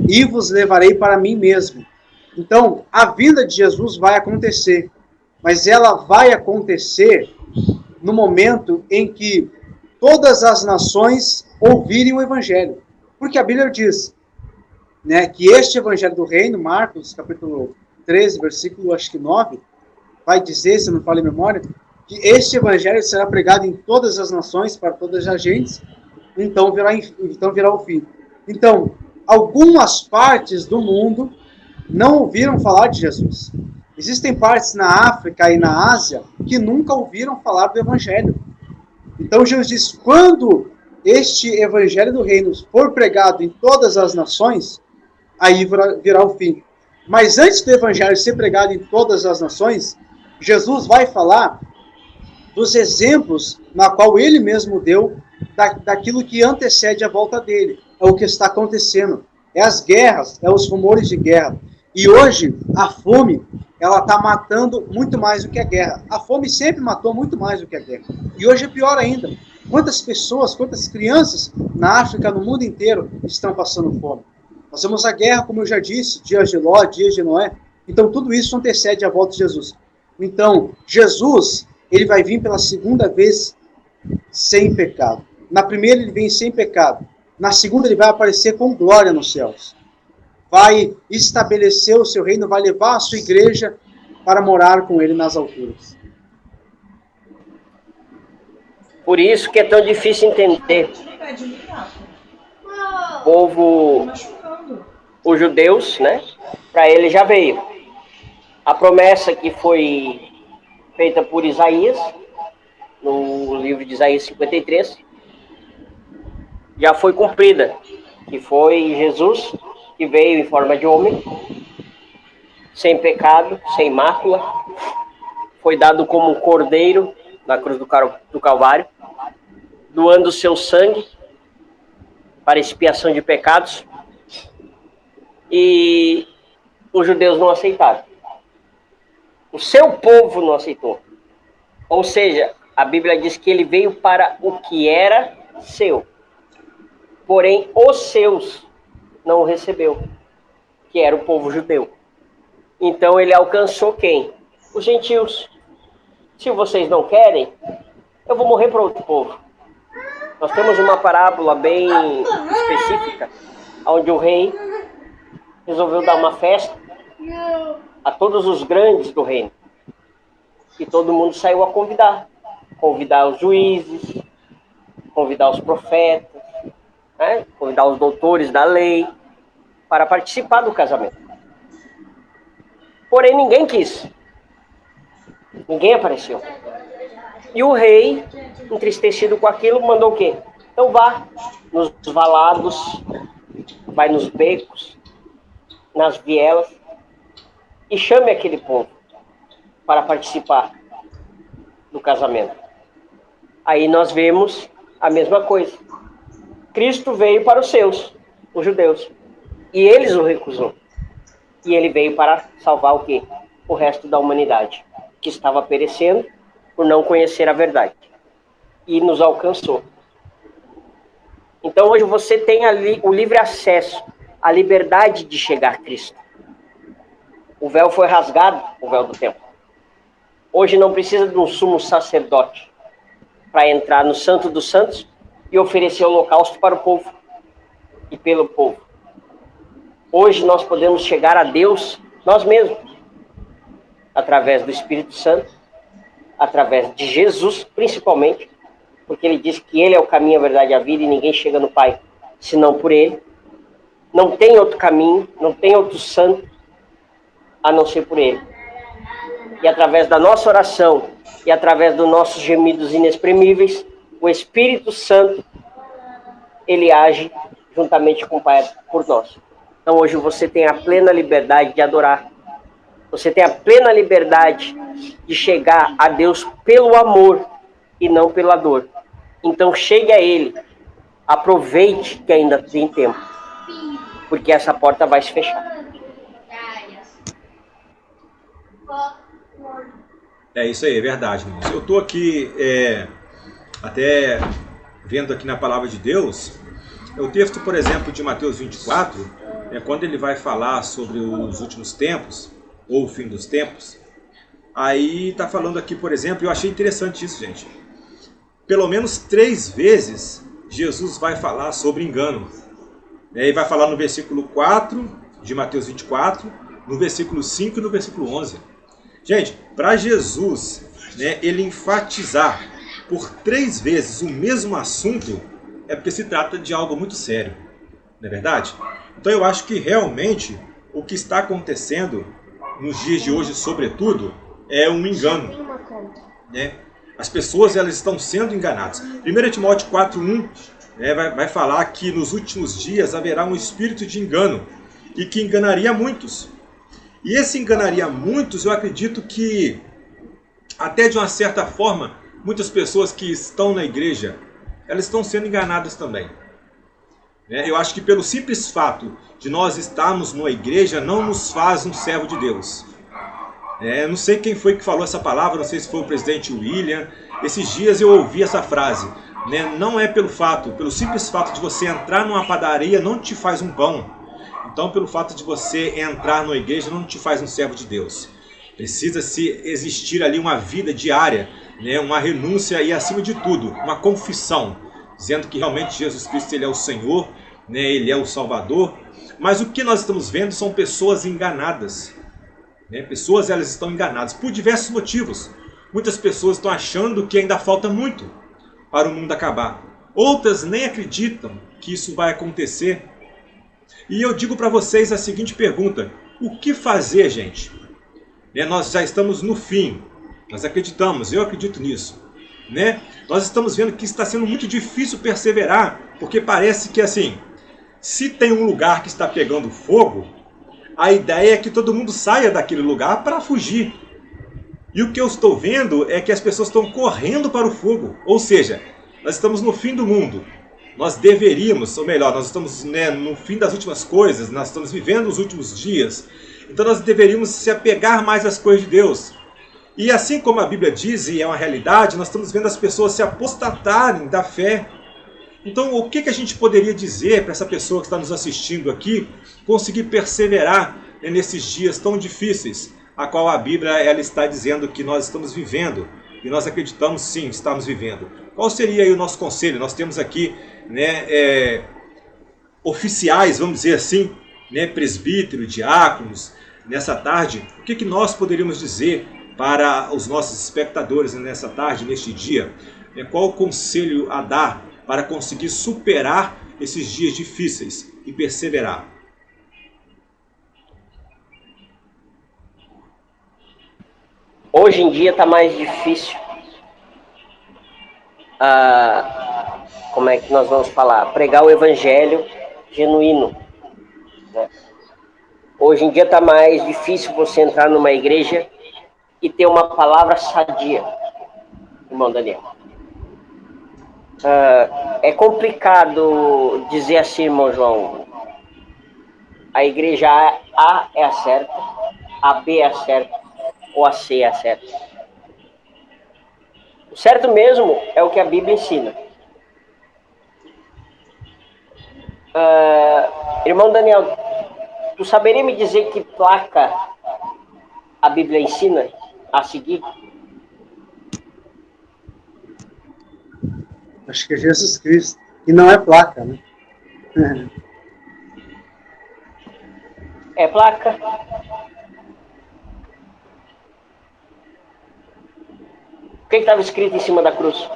e vos levarei para mim mesmo. Então, a vinda de Jesus vai acontecer, mas ela vai acontecer no momento em que todas as nações ouvirem o Evangelho. Porque a Bíblia diz, né, que este Evangelho do Reino, Marcos, capítulo 13, versículo acho que 9, vai dizer, se não falha a memória, que este Evangelho será pregado em todas as nações, para todas as gentes, então virá o fim. Então, algumas partes do mundo não ouviram falar de Jesus. Existem partes na África e na Ásia que nunca ouviram falar do Evangelho. Então Jesus diz, quando este Evangelho do Reino for pregado em todas as nações, aí virá o fim. Mas antes do Evangelho ser pregado em todas as nações, Jesus vai falar dos exemplos na qual ele mesmo deu daquilo que antecede a volta dele. É o que está acontecendo. É as guerras, é os rumores de guerra. E hoje, a fome, ela está matando muito mais do que a guerra. A fome sempre matou muito mais do que a guerra. E hoje é pior ainda. Quantas pessoas, quantas crianças na África, no mundo inteiro, estão passando fome? Nós temos a guerra, como eu já disse, dias de Ló, dias de Noé. Então, tudo isso antecede a volta de Jesus. Então, Jesus, ele vai vir pela segunda vez sem pecado. Na primeira, ele vem sem pecado. Na segunda, ele vai aparecer com glória nos céus. Vai estabelecer o seu reino, vai levar a sua igreja para morar com ele nas alturas. Por isso que é tão difícil entender. O povo, os judeus, né? Para ele já veio. A promessa que foi feita por Isaías, no livro de Isaías 53, já foi cumprida. Que foi Jesus, que veio em forma de homem, sem pecado, sem mácula, foi dado como um cordeiro na cruz do Calvário, doando o seu sangue para expiação de pecados, e os judeus não aceitaram. O seu povo não aceitou. Ou seja, a Bíblia diz que ele veio para o que era seu, porém os seus não o recebeu, que era o povo judeu. Então ele alcançou quem? Os gentios. Se vocês não querem, eu vou morrer para outro povo. Nós temos uma parábola bem específica, onde o rei resolveu dar uma festa a todos os grandes do reino. E todo mundo saiu a convidar os juízes, convidar os profetas, né? Convidar os doutores da lei para participar do casamento. Porém, ninguém quis. Ninguém apareceu. E o rei, entristecido com aquilo, mandou o quê? Então vá nos valados, vai nos becos, nas vielas, e chame aquele povo para participar. do casamento. Aí nós vemos a mesma coisa. Cristo veio para os seus, os judeus, e eles o recusou. E ele veio para salvar o quê? O resto da humanidade, que estava perecendo por não conhecer a verdade. E nos alcançou. Então hoje você tem ali o livre acesso, a liberdade de chegar a Cristo. O véu foi rasgado, o véu do templo. Hoje não precisa de um sumo sacerdote para entrar no Santo dos Santos e oferecer holocausto para o povo e pelo povo. Hoje nós podemos chegar a Deus nós mesmos, através do Espírito Santo, através de Jesus, principalmente, porque ele diz que ele é o caminho, a verdade e a vida, e ninguém chega no Pai senão por ele. Não tem outro caminho, não tem outro santo, a não ser por ele. E através da nossa oração, e através dos nossos gemidos inexprimíveis, o Espírito Santo, ele age juntamente com o Pai por nós. Então hoje você tem a plena liberdade de adorar. Você tem a plena liberdade de chegar a Deus pelo amor e não pela dor. Então chegue a Ele, aproveite que ainda tem tempo, porque essa porta vai se fechar. É isso aí, é verdade, irmãos. Eu estou aqui até vendo aqui na palavra de Deus, o texto, por exemplo, de Mateus 24, quando ele vai falar sobre os últimos tempos, ou o fim dos tempos, aí está falando aqui, por exemplo, eu achei interessante isso, gente. Pelo menos 3 vezes Jesus vai falar sobre engano. Ele vai falar no versículo 4 de Mateus 24, no versículo 5 e no versículo 11. Gente, para Jesus, ele enfatizar por 3 vezes o mesmo assunto, é porque se trata de algo muito sério, não é verdade? Então eu acho que realmente o que está acontecendo nos dias de hoje, sobretudo, é um engano. As pessoas elas estão sendo enganadas. 1 Timóteo 4:1 vai falar que nos últimos dias haverá um espírito de engano e que enganaria muitos. E esse enganaria muitos, eu acredito que, até de uma certa forma, muitas pessoas que estão na igreja, elas estão sendo enganadas também. Eu acho que pelo simples fato de nós estarmos numa igreja, não nos faz um servo de Deus. Não sei quem foi que falou essa palavra, não sei se foi o presidente William. Esses dias eu ouvi essa frase. Não é pelo simples fato de você entrar numa padaria, não te faz um pão. Então, pelo fato de você entrar numa igreja, não te faz um servo de Deus. Precisa-se existir ali uma vida diária, uma renúncia e, acima de tudo, uma confissão, dizendo que realmente Jesus Cristo ele é o Senhor, ele é o Salvador. Mas o que nós estamos vendo são pessoas enganadas. Pessoas elas estão enganadas por diversos motivos. Muitas pessoas estão achando que ainda falta muito para o mundo acabar. Outras nem acreditam que isso vai acontecer. E eu digo para vocês a seguinte pergunta: o que fazer, gente? Nós já estamos no fim. Nós acreditamos, eu acredito nisso. Nós estamos vendo que está sendo muito difícil perseverar, porque parece que assim, se tem um lugar que está pegando fogo, a ideia é que todo mundo saia daquele lugar para fugir. E o que eu estou vendo é que as pessoas estão correndo para o fogo. Ou seja, nós estamos no fim do mundo. Nós deveríamos, ou melhor, nós estamos no fim das últimas coisas, nós estamos vivendo os últimos dias. Então nós deveríamos se apegar mais às coisas de Deus. E assim como a Bíblia diz, e é uma realidade, nós estamos vendo as pessoas se apostatarem da fé. Então o que a gente poderia dizer para essa pessoa que está nos assistindo aqui, conseguir perseverar nesses dias tão difíceis, a qual a Bíblia ela está dizendo que nós estamos vivendo, e nós acreditamos sim, estamos vivendo. Qual seria aí o nosso conselho? Nós temos aqui oficiais, vamos dizer assim, presbítero, diáconos, nessa tarde. O que nós poderíamos dizer para os nossos espectadores nessa tarde, neste dia? Qual o conselho a dar para conseguir superar esses dias difíceis e perseverar? Hoje em dia está mais difícil. Como é que nós vamos falar? Pregar o evangelho genuíno. Hoje em dia está mais difícil você entrar numa igreja e ter uma palavra sadia. irmão Daniel. É complicado dizer assim, irmão João. A igreja A é a certa, a B é a certa, ou a C é a certa. O certo mesmo é o que a Bíblia ensina. Irmão Daniel, tu saberia me dizer que placa a Bíblia ensina a seguir? Acho que é Jesus Cristo. E não é placa, né? É placa. O que estava escrito em cima da cruz?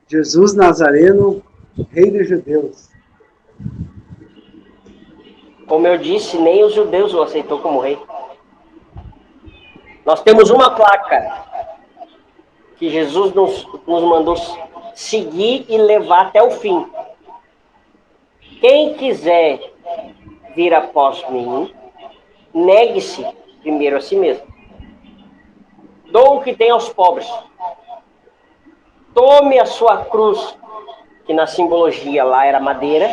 Jesus Nazareno, Rei dos Judeus. Como eu disse, nem os judeus o aceitou como rei. Nós temos uma placa que Jesus nos mandou seguir e levar até o fim. Quem quiser vir após mim, negue-se primeiro a si mesmo. Dou o que tem aos pobres. Tome a sua cruz, que na simbologia lá era madeira.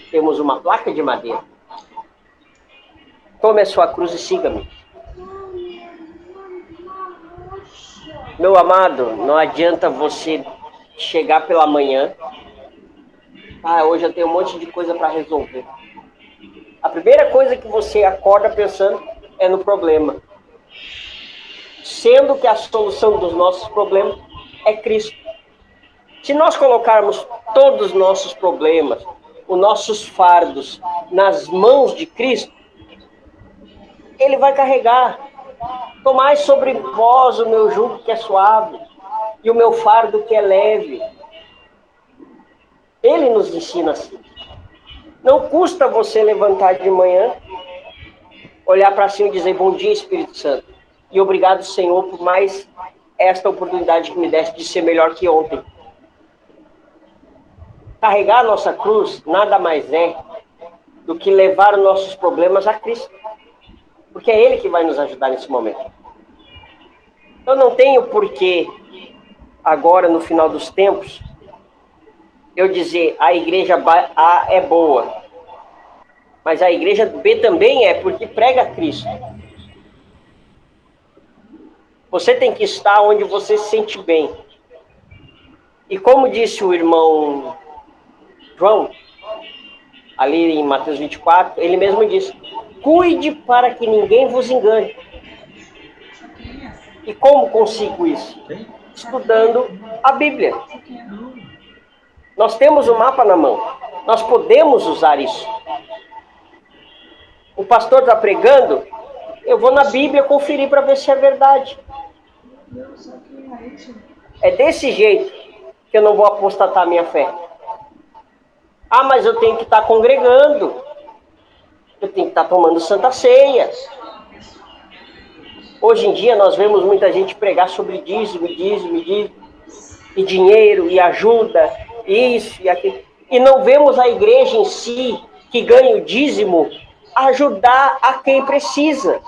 Temos uma placa de madeira. Tome a sua cruz e siga-me. Meu amado, não adianta você chegar pela manhã. Hoje eu tenho um monte de coisa para resolver. A primeira coisa que você acorda pensando é no problema. Sendo que a solução dos nossos problemas é Cristo. Se nós colocarmos todos os nossos problemas, os nossos fardos nas mãos de Cristo, Ele vai carregar. Tomai sobre vós o meu jugo que é suave e o meu fardo que é leve. Ele nos ensina assim. Não custa você levantar de manhã, olhar para cima e dizer bom dia, Espírito Santo. E obrigado, Senhor, por mais esta oportunidade que me deste de ser melhor que ontem. Carregar a nossa cruz nada mais é do que levar os nossos problemas a Cristo. Porque é Ele que vai nos ajudar nesse momento. Eu não tenho porquê, agora no final dos tempos, eu dizer a igreja A é boa. Mas a igreja B também é, porque prega Cristo. Você tem que estar onde você se sente bem. E como disse o irmão João, ali em Mateus 24, ele mesmo disse: cuide para que ninguém vos engane. E como consigo isso? Estudando a Bíblia. Nós temos o mapa na mão. Nós podemos usar isso. O pastor está pregando, eu vou na Bíblia conferir para ver se é verdade. É desse jeito que eu não vou apostatar a minha fé. Mas eu tenho que estar congregando. Eu tenho que estar tomando Santa Ceia. Hoje em dia nós vemos muita gente pregar sobre dízimo, e dinheiro, e ajuda, isso e aquilo. E não vemos a igreja em si, que ganha o dízimo, ajudar a quem precisa.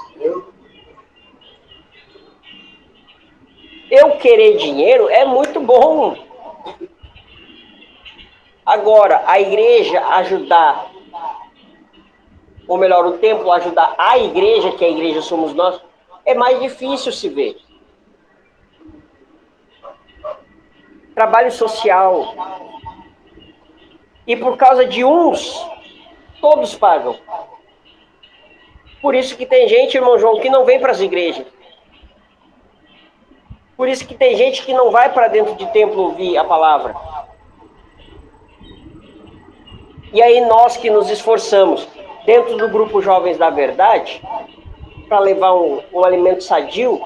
Eu querer dinheiro é muito bom. Agora, a igreja ajudar, ou melhor, o templo ajudar a igreja, que a igreja somos nós, é mais difícil se ver. Trabalho social. E por causa de uns, todos pagam. Por isso que tem gente, irmão João, que não vem para as igrejas. Por isso que tem gente que não vai para dentro de templo ouvir a palavra. E aí nós que nos esforçamos dentro do grupo Jovens da Verdade, para levar um alimento sadio,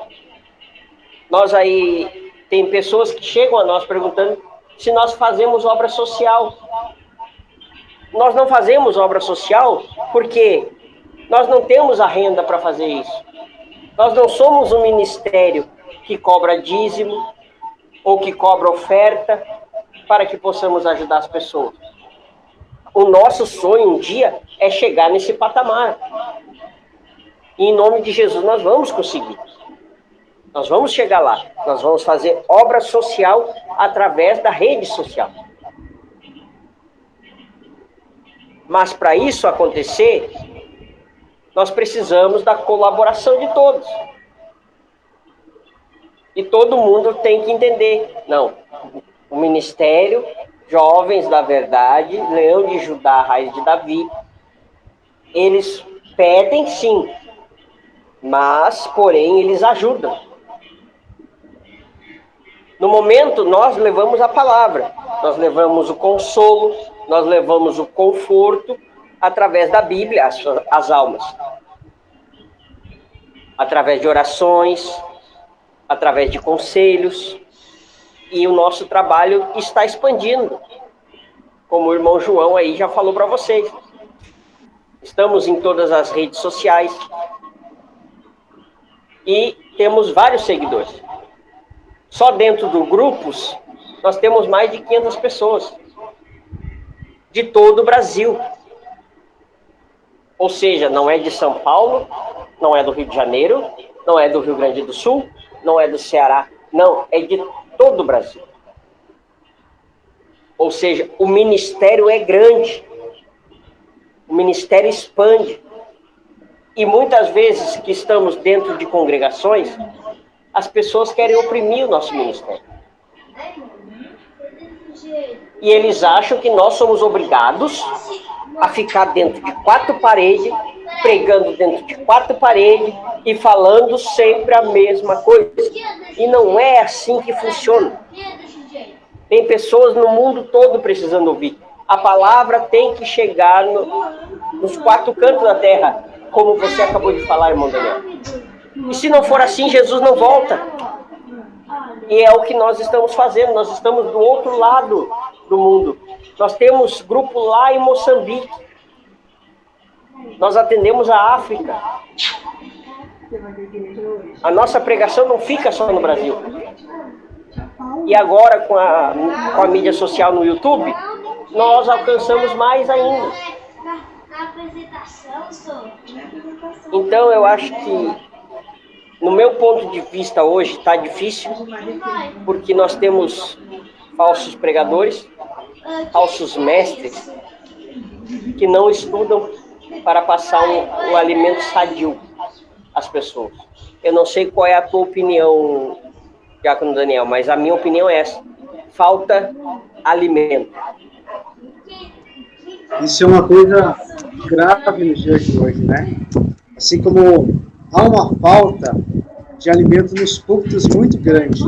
nós aí tem pessoas que chegam a nós perguntando se nós fazemos obra social. Nós não fazemos obra social porque nós não temos a renda para fazer isso. Nós não somos um ministério que cobra dízimo ou que cobra oferta para que possamos ajudar as pessoas. O nosso sonho um dia é chegar nesse patamar. E em nome de Jesus nós vamos conseguir. Nós vamos chegar lá. Nós vamos fazer obra social através da rede social. Mas para isso acontecer, nós precisamos da colaboração de todos. E todo mundo tem que entender. Não, o Ministério Jovens da Verdade, Leão de Judá, Raiz de Davi, eles pedem sim, mas, porém, eles ajudam. No momento, nós levamos a palavra, nós levamos o consolo, nós levamos o conforto através da Bíblia, as almas. Através de orações, através de conselhos, e o nosso trabalho está expandindo, como o irmão João aí já falou para vocês. Estamos em todas as redes sociais e temos vários seguidores. Só dentro do grupos, nós temos mais de 500 pessoas, de todo o Brasil. Ou seja, não é de São Paulo, não é do Rio de Janeiro, não é do Rio Grande do Sul, não é do Ceará, não, é de todo o Brasil. Ou seja, o ministério é grande, o ministério expande. E muitas vezes que estamos dentro de congregações, as pessoas querem oprimir o nosso ministério. E eles acham que nós somos obrigados a ficar dentro de 4 paredes, pregando dentro de 4 paredes e falando sempre a mesma coisa. E não é assim que funciona. Tem pessoas no mundo todo precisando ouvir. A palavra tem que chegar nos 4 cantos da terra, como você acabou de falar, irmão Daniel. E se não for assim, Jesus não volta. E é o que nós estamos fazendo. Nós estamos do outro lado do mundo. Nós temos grupo lá em Moçambique. Nós atendemos a África. A nossa pregação não fica só no Brasil. E agora, com a mídia social no YouTube, nós alcançamos mais ainda. Então, eu acho que, no meu ponto de vista hoje, está difícil, porque nós temos falsos pregadores, falsos mestres, que não estudam para passar um alimento sadio às pessoas. Eu não sei qual é a tua opinião, Diácono Daniel, mas a minha opinião é essa. Falta alimento. Isso é uma coisa grave nos dias de hoje, né? Assim como há uma falta de alimento nos púlpitos muito grande.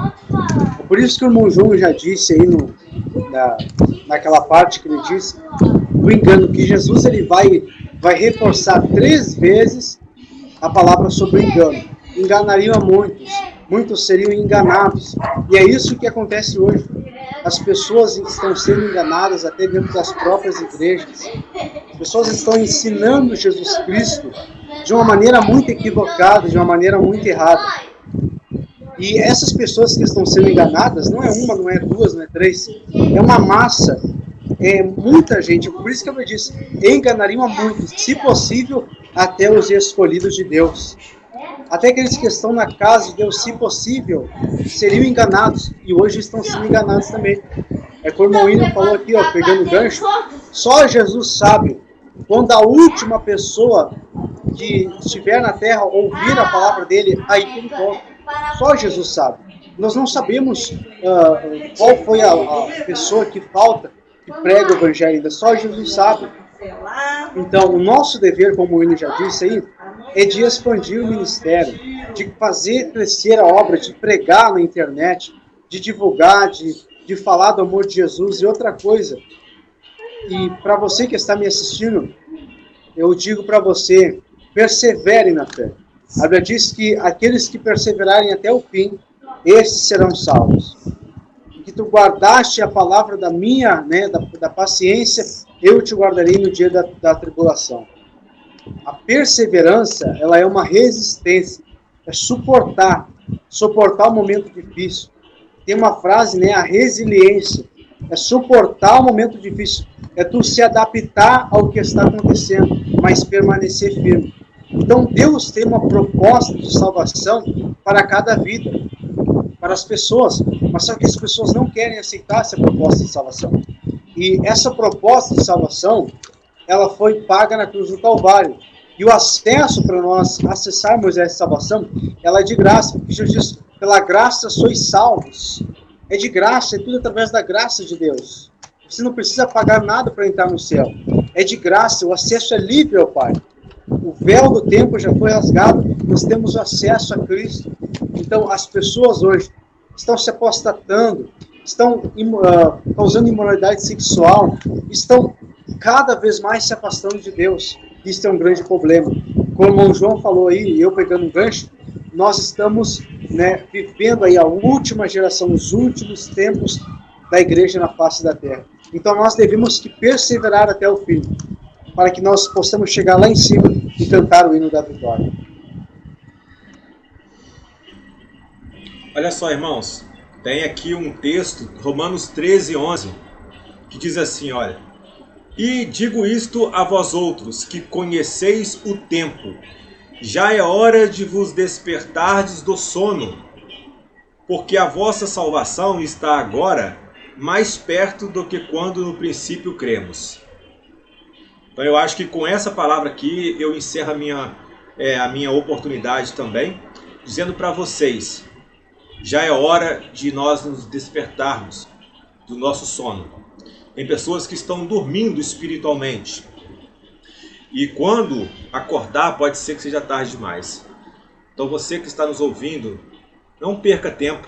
É por isso que o irmão João já disse aí naquela parte que ele disse, do engano, que Jesus ele vai reforçar 3 vezes a palavra sobre o engano. Enganariam a muitos, muitos seriam enganados. E é isso que acontece hoje. As pessoas estão sendo enganadas até dentro das próprias igrejas. As pessoas estão ensinando Jesus Cristo de uma maneira muito equivocada, de uma maneira muito errada. E essas pessoas que estão sendo enganadas, não é uma, não é 2, não é 3, é uma massa, é muita gente. Por isso que eu disse, enganariam a muitos, se possível, até os escolhidos de Deus. Até aqueles que estão na casa de Deus, se possível, seriam enganados. E hoje estão sendo enganados também. É como o irmão William falou aqui, ó, pegando gancho. Só Jesus sabe quando a última pessoa que estiver na terra ouvir a palavra dele, aí que ele volta. Só Jesus sabe. Nós não sabemos qual foi a pessoa que falta, que prega o evangelho ainda. Só Jesus sabe. Então, o nosso dever, como o William já disse aí, é de expandir o ministério, de fazer crescer a obra, de pregar na internet, de divulgar, de falar do amor de Jesus. E outra coisa, e para você que está me assistindo, eu digo para você, persevere na fé. A Bíblia diz que aqueles que perseverarem até o fim, esses serão salvos. E que tu guardaste a palavra da minha, né, da paciência, eu te guardarei no dia da tribulação. A perseverança, ela é uma resistência, é suportar o momento difícil. Tem uma frase, né, a resiliência, é suportar o momento difícil, é tu se adaptar ao que está acontecendo, mas permanecer firme. Então Deus tem uma proposta de salvação para cada vida, para as pessoas, mas só que as pessoas não querem aceitar essa proposta de salvação. E essa proposta de salvação, ela foi paga na cruz do Calvário. E o acesso para nós acessarmos essa salvação, ela é de graça, porque Jesus diz, pela graça sois salvos. É de graça, é tudo através da graça de Deus. Você não precisa pagar nada para entrar no céu. É de graça, o acesso é livre ao Pai. O véu do templo já foi rasgado, nós temos acesso a Cristo. Então, as pessoas hoje estão se apostatando, estão causando imoralidade sexual, estão cada vez mais se afastando de Deus. Isso é um grande problema. Como o irmão João falou aí, eu pegando um gancho, nós estamos vivendo aí a última geração, os últimos tempos da igreja na face da terra. Então nós devemos que perseverar até o fim, para que nós possamos chegar lá em cima e cantar o hino da vitória. Olha só, irmãos, tem aqui um texto, Romanos 13, 11, que diz assim, olha: E digo isto a vós outros, que conheceis o tempo, já é hora de vos despertardes do sono, porque a vossa salvação está agora mais perto do que quando no princípio cremos. Então eu acho que com essa palavra aqui eu encerro a minha oportunidade também, dizendo para vocês, já é hora de nós nos despertarmos do nosso sono. Tem pessoas que estão dormindo espiritualmente. E quando acordar, pode ser que seja tarde demais. Então você que está nos ouvindo, não perca tempo.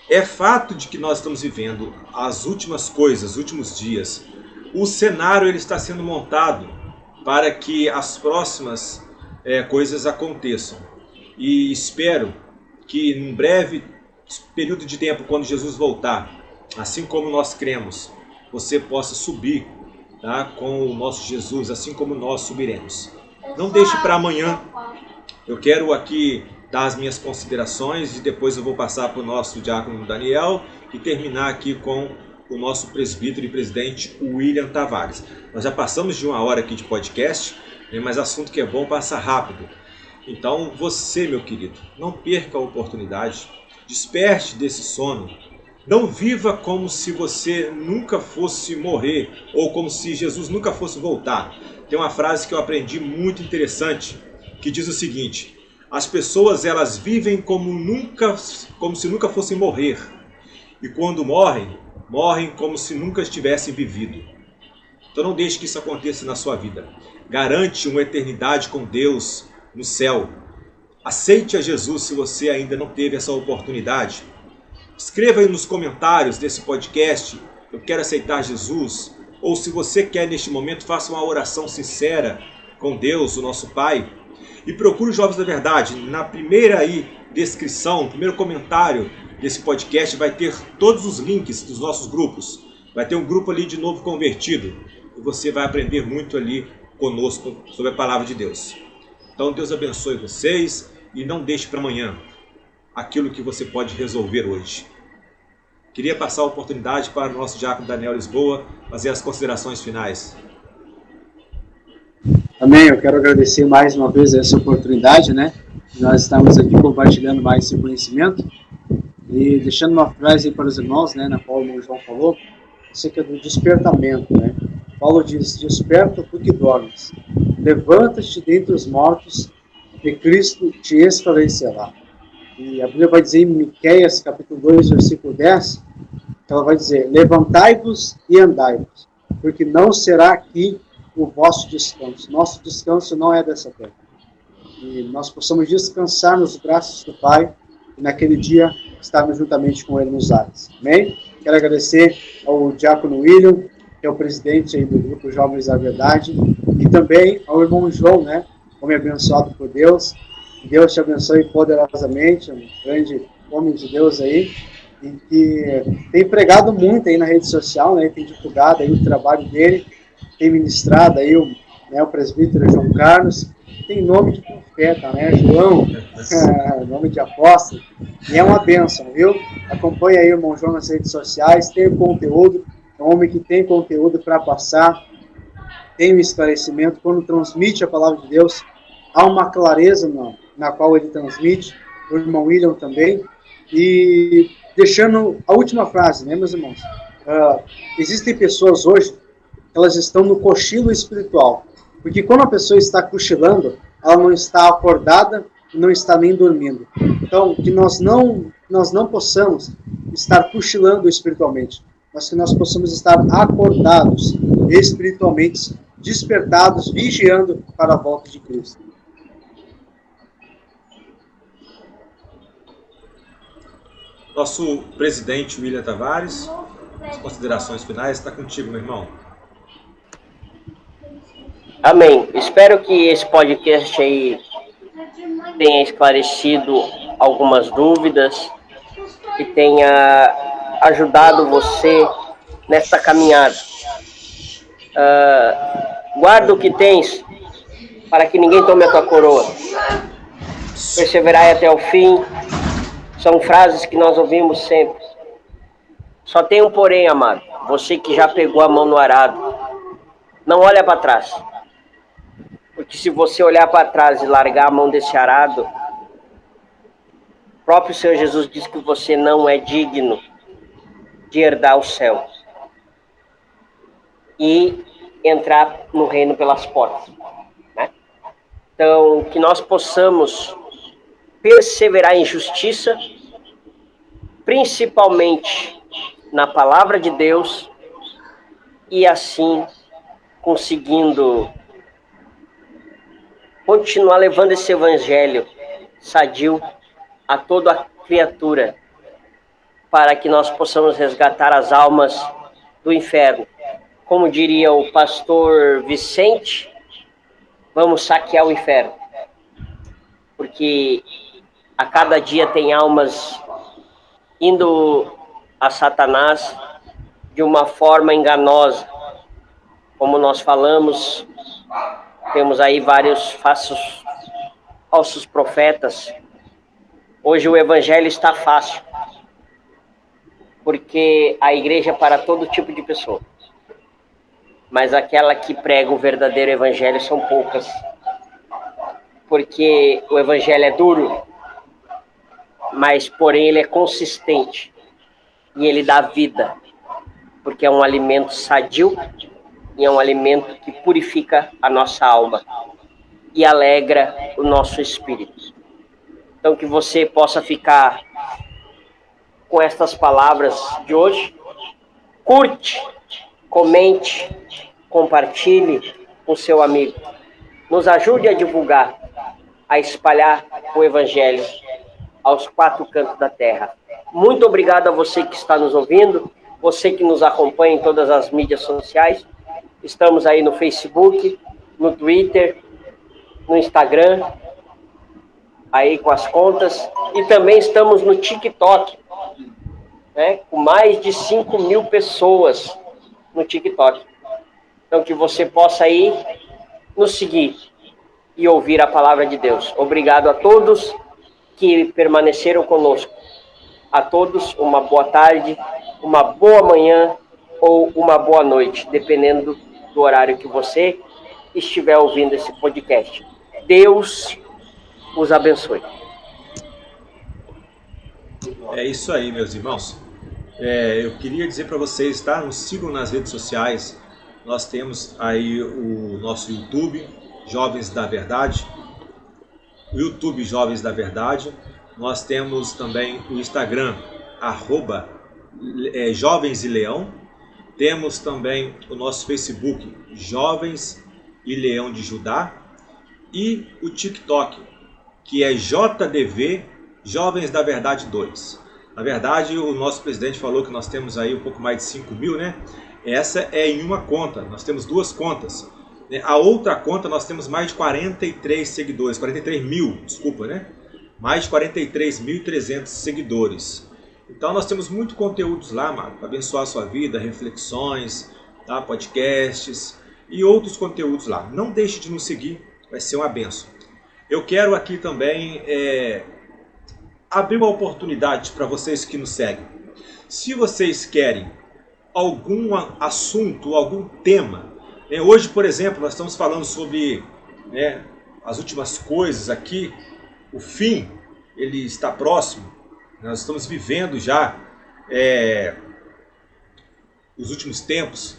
É fato de que nós estamos vivendo as últimas coisas, os últimos dias. O cenário ele está sendo montado para que as próximas coisas aconteçam. E espero que em breve período de tempo, quando Jesus voltar, assim como nós cremos, você possa subir, tá, com o nosso Jesus, assim como nós subiremos. Não deixe para amanhã. Eu quero aqui dar as minhas considerações e depois eu vou passar para o nosso diácono Daniel e terminar aqui com o nosso presbítero e presidente William Tavares. Nós já passamos de 1 hora aqui de podcast, mas assunto que é bom passa rápido. Então você, meu querido, não perca a oportunidade, desperte desse sono. Não viva como se você nunca fosse morrer ou como se Jesus nunca fosse voltar. Tem uma frase que eu aprendi muito interessante que diz o seguinte: as pessoas elas vivem como se nunca fossem morrer, e quando morrem como se nunca tivessem vivido. Então não deixe que isso aconteça na sua vida. Garante uma eternidade com Deus no céu. Aceite a Jesus se você ainda não teve essa oportunidade. Escreva aí nos comentários desse podcast: eu quero aceitar Jesus. Ou se você quer neste momento, faça uma oração sincera com Deus, o nosso Pai. E procure os Jovens da Verdade. Na primeira descrição, no primeiro comentário desse podcast vai ter todos os links dos nossos grupos. Vai ter um grupo ali de novo convertido. E você vai aprender muito ali conosco sobre a palavra de Deus. Então Deus abençoe vocês e não deixe para amanhã aquilo que você pode resolver hoje. Queria passar a oportunidade para o nosso diácono Daniel Lisboa fazer as considerações finais. Amém, eu quero agradecer mais uma vez essa oportunidade, Nós estamos aqui compartilhando mais esse conhecimento e deixando uma frase aí para os irmãos, na qual o irmão João falou, acerca do despertamento, Paulo diz: desperta tu que dormes, levanta-te dentre os mortos e Cristo te esclarecerá. E a Bíblia vai dizer em Miqueias, capítulo 2, versículo 10, ela vai dizer: levantai-vos e andai-vos, porque não será aqui o vosso descanso. Nosso descanso não é dessa terra. E nós possamos descansar nos braços do Pai e naquele dia estarmos juntamente com Ele nos ares. Amém? Quero agradecer ao diácono William, que é o presidente aí do grupo Jovens da Verdade, e também ao irmão João, homem abençoado por Deus. Que Deus te abençoe poderosamente, um grande homem de Deus aí, e que tem pregado muito aí na rede social, tem divulgado aí o trabalho dele, tem ministrado aí o presbítero João Carlos, tem nome de profeta, João, nome de apóstolo, e é uma bênção, viu? Acompanha aí o irmão João nas redes sociais, tem conteúdo, é um homem que tem conteúdo para passar, tem um esclarecimento, quando transmite a palavra de Deus, há uma clareza na qual ele transmite, o irmão William também, e deixando a última frase, né, meus irmãos? Existem pessoas hoje, elas estão no cochilo espiritual, porque quando a pessoa está cochilando, ela não está acordada e não está nem dormindo. Então, que nós não possamos estar cochilando espiritualmente, mas que nós possamos estar acordados espiritualmente, despertados, vigiando para a volta de Cristo. Nosso presidente William Tavares, as considerações finais, está contigo, meu irmão. Amém. Espero que esse podcast aí tenha esclarecido algumas dúvidas e tenha ajudado você nesta caminhada. Guarda o que tens para que ninguém tome a tua coroa. Perseverai até o fim. São frases que nós ouvimos sempre. Só tem um porém, amado. Você que já pegou a mão no arado, não olha para trás. Porque se você olhar para trás e largar a mão desse arado, o próprio Senhor Jesus diz que você não é digno de herdar o céu e entrar no reino pelas portas, né? Então, que nós possamos perseverar em justiça, principalmente na palavra de Deus, e assim conseguindo continuar levando esse evangelho sadio a toda a criatura, para que nós possamos resgatar as almas do inferno. Como diria o pastor Vicente, vamos saquear o inferno, porque a cada dia tem almas indo a Satanás de uma forma enganosa. Como nós falamos, temos aí vários falsos profetas. Hoje o evangelho está fácil, porque a igreja é para todo tipo de pessoa. Mas aquela que prega o verdadeiro evangelho são poucas. Porque o evangelho é duro, mas porém ele é consistente. E ele dá vida, porque é um alimento sadio e é um alimento que purifica a nossa alma e alegra o nosso espírito. Então que você possa ficar com estas palavras de hoje. Curte, comente, compartilhe com seu amigo. Nos ajude a divulgar, a espalhar o evangelho aos quatro cantos da terra. Muito obrigado a você que está nos ouvindo, você que nos acompanha em todas as mídias sociais. Estamos aí no Facebook, no Twitter, no Instagram, aí com as contas, e também estamos no TikTok, né, com mais de 5.000 pessoas no TikTok. Então que você possa aí nos seguir e ouvir a palavra de Deus. Obrigado a todos que permaneceram conosco. A todos uma boa tarde, uma boa manhã ou uma boa noite, dependendo do horário que você estiver ouvindo esse podcast. Deus os abençoe. É isso aí, meus irmãos. Eu queria dizer para vocês, tá? Nos sigam nas redes sociais. Nós temos aí o nosso YouTube, Jovens da Verdade. O YouTube Jovens da Verdade. Nós temos também o Instagram, Jovens e Leão. Temos também o nosso Facebook, Jovens e Leão de Judá. E o TikTok, que é JDV, Jovens da Verdade 2. Na verdade, o nosso presidente falou que nós temos aí um pouco mais de 5.000, né? Essa é em uma conta, nós temos duas contas. A outra conta nós temos mais de 43 seguidores, 43 mil, desculpa, né? Mais de 43.300 seguidores. Então nós temos muito conteúdos lá, para abençoar a sua vida, reflexões, tá? Podcasts e outros conteúdos lá. Não deixe de nos seguir, vai ser uma benção. Eu quero aqui também abrir uma oportunidade para vocês que nos seguem. Se vocês querem algum assunto, algum tema, hoje, por exemplo, nós estamos falando sobre as últimas coisas aqui, o fim, ele está próximo. Nós estamos vivendo já os últimos tempos.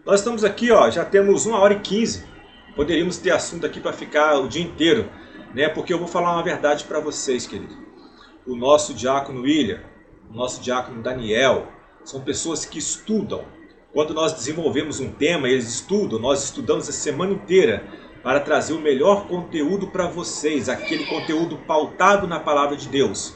Nós estamos aqui, ó, já temos 1h15. Poderíamos ter assunto aqui para ficar o dia inteiro, né? Porque eu vou falar uma verdade para vocês, querido. O nosso diácono William, o nosso diácono Daniel, são pessoas que estudam. Quando nós desenvolvemos um tema, eles estudam. Nós estudamos a semana inteira para trazer o melhor conteúdo para vocês, aquele conteúdo pautado na palavra de Deus,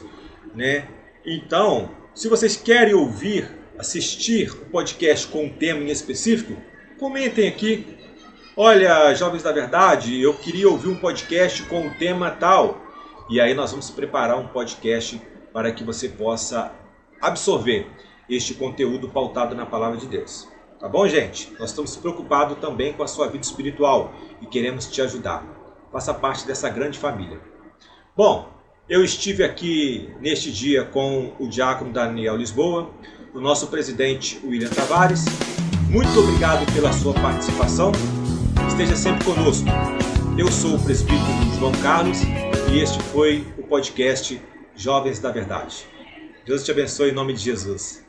né? Então, se vocês querem ouvir, assistir o podcast com um tema em específico, comentem aqui. Olha, Jovens da Verdade, eu queria ouvir um podcast com um tema tal. E aí nós vamos preparar um podcast para que você possa absorver este conteúdo pautado na palavra de Deus. Tá bom, gente? Nós estamos preocupados também com a sua vida espiritual e queremos te ajudar. Faça parte dessa grande família. Bom, eu estive aqui neste dia com o diácono Daniel Lisboa, o nosso presidente William Tavares. Muito obrigado pela sua participação. Esteja sempre conosco. Eu sou o presbítero João Carlos e este foi o podcast Jovens da Verdade. Deus te abençoe em nome de Jesus.